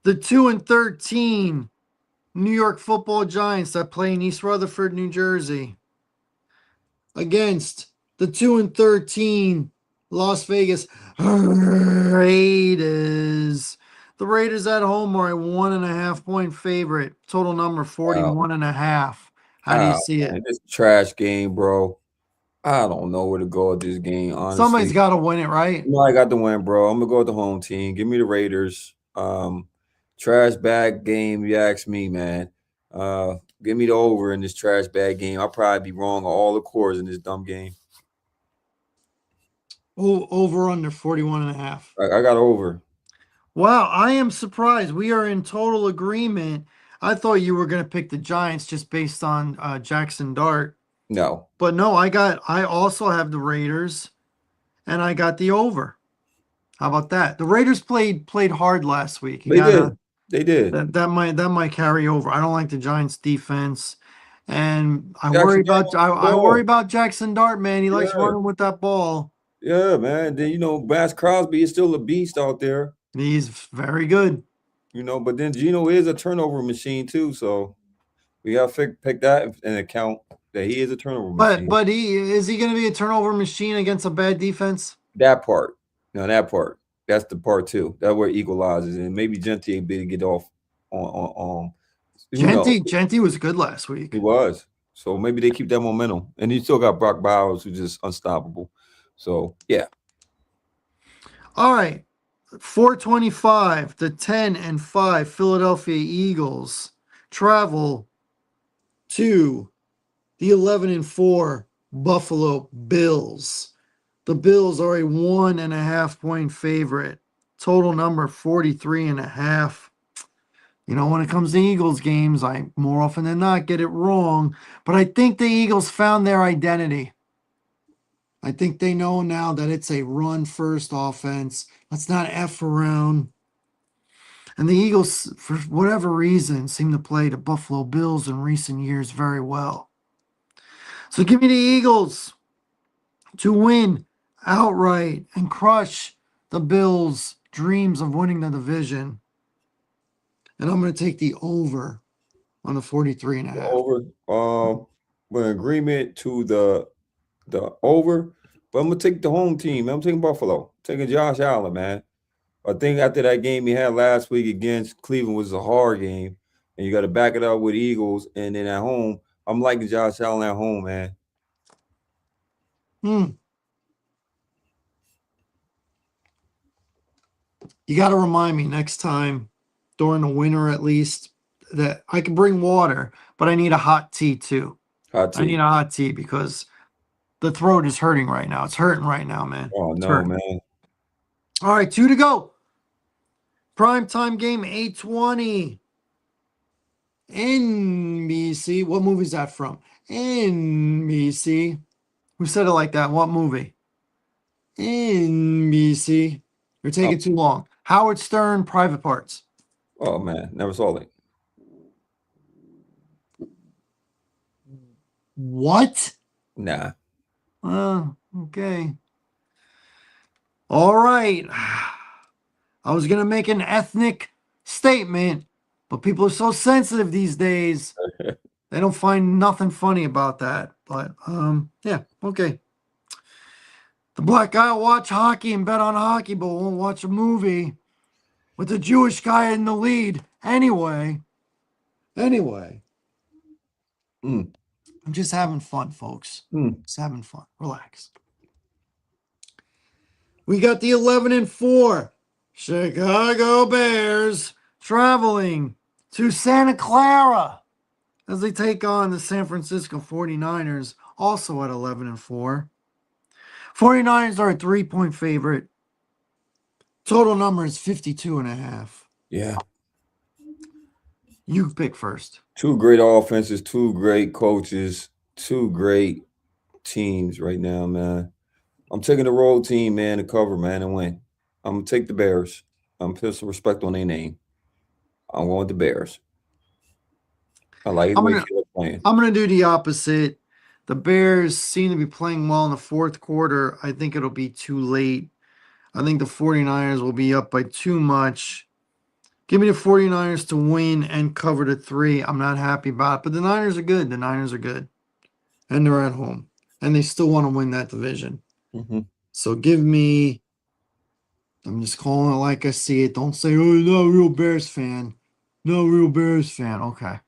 The 2-13 New York Football Giants that play in East Rutherford, New Jersey, against the 2-13 Las Vegas Raiders. The Raiders at home are a 1.5-point favorite. Total number Wow. 41.5. How do you Ah, see it? man, this trash game, bro. I don't know where to go with this game, Somebody's honestly. got to win it, right? No, I got the win, bro. I'm gonna go with the home team. Give me the Raiders. Trash bag game, you ask me, man. Give me the over in this trash bag game. I'll probably be wrong on all the cores in this dumb game. Oh, over under 41 and a half. I got over. Wow, I am surprised. We are in total agreement. I thought you were going to pick the Giants just based on Jackson Dart. No, But no, I also have the Raiders and I got the over. How about that? The Raiders played hard last week. You they gotta did. They did. that might carry over. I don't like the Giants defense. And Jackson Dart won the I worry ball. about Jackson Dart, man. He likes Yeah, running with that ball. yeah, man. Then Bass Crosby is still a beast out there. He's very good. But then Gino is a turnover machine too. So we gotta pick that in account that he is a turnover But machine. but he going to be a turnover machine against a bad defense? That part. Now that part. That's the part too. That where it equalizes, and maybe Gentry be to get off on who knows? Genti was good last He week. was. So maybe they keep that momentum. And you still got Brock Bowers who's just unstoppable. So yeah. All right. 425, the 10-5 Philadelphia Eagles travel to the 11-4 Buffalo Bills. The Bills are a 1.5 point favorite. Total number 43 and a half. When it comes to Eagles games, I more often than not get it wrong, but I think the Eagles found their identity. I think they know now that it's a run first offense. Let's not F around. And the Eagles, for whatever reason, seem to play the Buffalo Bills in recent years very well. So give me the Eagles to win outright and crush the Bills' dreams of winning the division. And I'm going to take the over on the 43 and a half. Over. We're in agreement to the over, but I'm gonna take the home team. I'm taking Buffalo. Taking Josh Allen, man. I think after that game he had last week against Cleveland was a hard game, and you got to back it up with Eagles, and then at home, I'm liking Josh Allen at home, man. Hmm. You got to remind me next time during the winter at least that I can bring water, but I need a hot tea too. Hot I need take. a hot tea because the throat is hurting right now. It's hurting right now, man. Oh It's no, hurting. man. All right, two to go. Prime time game 8:20. NBC. What movie is that from? NBC. Who said it like that? What movie? NBC. You're Oh, taking too long. Howard Stern, Private Parts. oh man, never saw it. What? Nah. Okay. All right. I was going to make an ethnic statement, but people are so sensitive these days. They don't find nothing funny about that. But yeah, okay. The black guy will watch hockey and bet on hockey, but won't watch a movie with the Jewish guy in the lead. Anyway, Mm, I'm just having fun, folks. mm. Just having fun. Relax. We got the 11-4 Chicago Bears traveling to Santa Clara as they take on the San Francisco 49ers, also at 11-4. 49ers are a 3 point favorite. Total number is 52 and a half. Yeah. You pick first. Two great offenses, two great coaches, two great teams right now, man. I'm taking the road team, man, to cover, man, and win. I'm gonna take the Bears. I'm putting some respect on their name. I'm going with the Bears. I like the I'm way gonna Caleb playing. I'm gonna do the opposite. The Bears seem to be playing well in the fourth quarter. I think it'll be too late. I think the 49ers will be up by too much. Give me the 49ers to win and cover the 3. I'm not happy about it, but the Niners are good. The Niners are good. And they're at home. And they still want to win that division. Mm-hmm. So give me, I'm just calling it like I see it. Don't say, oh, you're not a real Bears fan. No real Bears fan. Okay.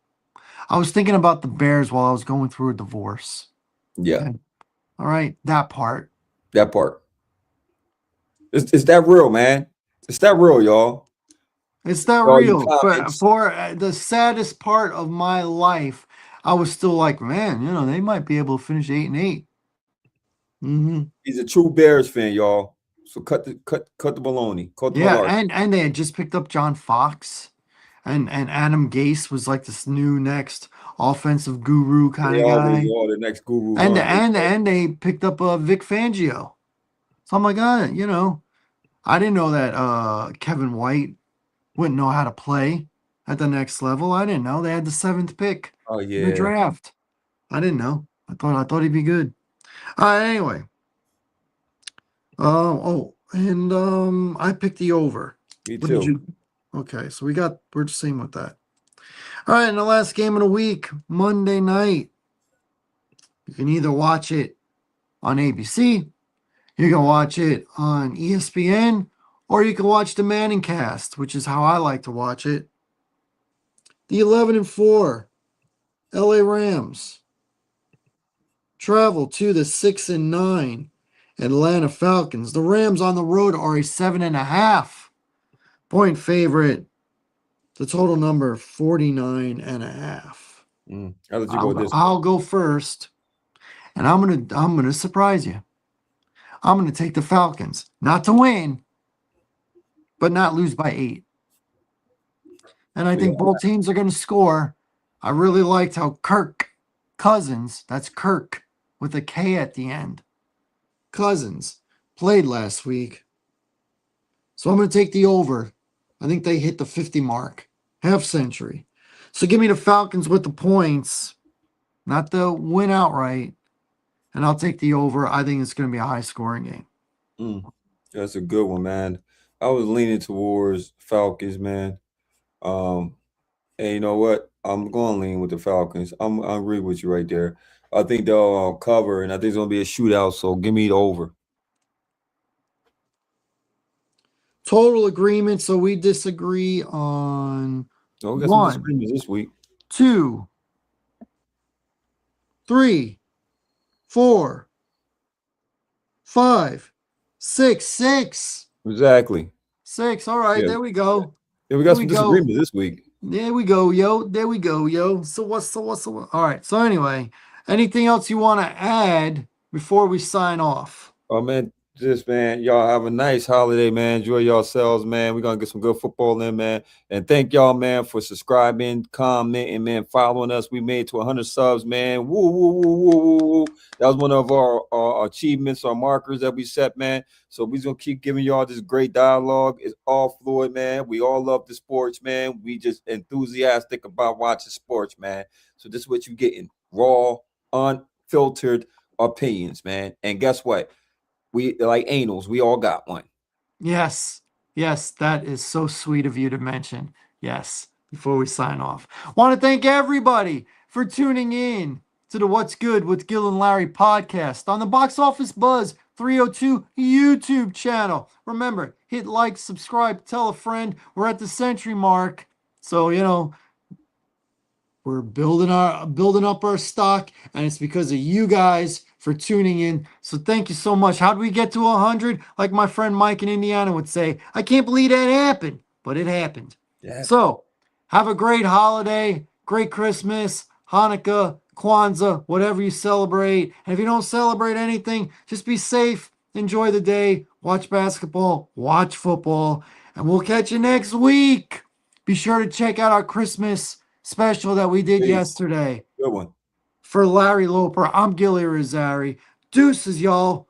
I was thinking about the Bears while I was going through a divorce. Yeah, Okay. All right. That part. that part. It's that real, man. It's that real, y'all. It's that All you real. comments. For the saddest part of my life, I was still like, man, they might be able to finish 8-8. Mm-hmm. He's a true Bears fan, y'all. So cut the baloney, cut the Yeah, malarkey. and they had just picked up John Fox, and Adam Gase was like this new next offensive guru kind They of always guy, are the next gurus, and aren't they? and and they picked up Vic Fangio. So I'm like, I didn't know that Kevin White wouldn't know how to play at the next level. I didn't know they had the seventh pick Oh in the yeah, draft. I didn't know. I thought he'd be good. Anyway. And I picked the over. me What did too. you? Okay, so we're the same with that. All right, and the last game of the week, Monday night. You can either watch it on ABC, you can watch it on ESPN, or you can watch the Manning Cast, which is how I like to watch it. The 11-4 LA Rams travel to the 6-9 Atlanta Falcons. The Rams on the road are a 7.5 point favorite. The total number 49.5. I'll let you go this way. I'll go first, and I'm gonna surprise you. I'm gonna take the Falcons, not to win, but not lose by 8. And I We think got both teams are gonna score. I really liked how Kirk Cousins, that's Kirk with a K at the end, Cousins played last week. So I'm gonna take the over. I think they hit the 50 mark, half century. So give me the Falcons with the points, not the win outright. And I'll take the over. I think it's going to be a high scoring game. mm, that's a good one, man. I was leaning towards Falcons, man. Um, and you know what? I'm going to lean with the Falcons. I agree with you right there. I think they'll cover, and I think it's going to be a shootout. So give me the over. Total agreement. So we disagree on Oh, we got some one, disagreements this week. 2, 3, 4, 5, 6, 6. Exactly. 6. All right, Yeah. there we go. Yeah, we There got we some go. disagreements this week. There we go, yo. There we go, yo. So what's all right. So anyway, anything else you want to add before we sign off? Oh man, just man, y'all have a nice holiday, man. Enjoy yourselves, man. We're gonna get some good football in, man. And thank y'all, man, for subscribing, commenting, man, following us. We made to 100 subs, man. Woo, woo, woo, woo, woo, woo. That was one of our achievements, our markers that we set, man. So we're gonna keep giving y'all this great dialogue. It's all fluid, man. We all love the sports, man. We just enthusiastic about watching sports, man. So this is what you're getting: raw, unfiltered opinions, man. And guess what? We like anals. We all got one. Yes. Yes, that is so sweet of you to mention. Yes, before we sign off. Want to thank everybody for tuning in to the What's Good with Gil and Larry podcast on the Box Office Buzz 302 YouTube channel. Remember, hit like, subscribe, tell a friend. We're at the century mark. So, we're building up our stock, and it's because of you guys for tuning in. So thank you so much. How do we get to 100? Like my friend Mike in Indiana would say, I can't believe that happened, but it happened. Yeah. So have a great holiday, great Christmas, Hanukkah, Kwanzaa, whatever you celebrate. And if you don't celebrate anything, just be safe, enjoy the day, watch basketball, watch football, and we'll catch you next week. Be sure to check out our Christmas special that we did Peace. yesterday. Good one. For Larry Loper, I'm Gilly Rosari. Deuces, y'all.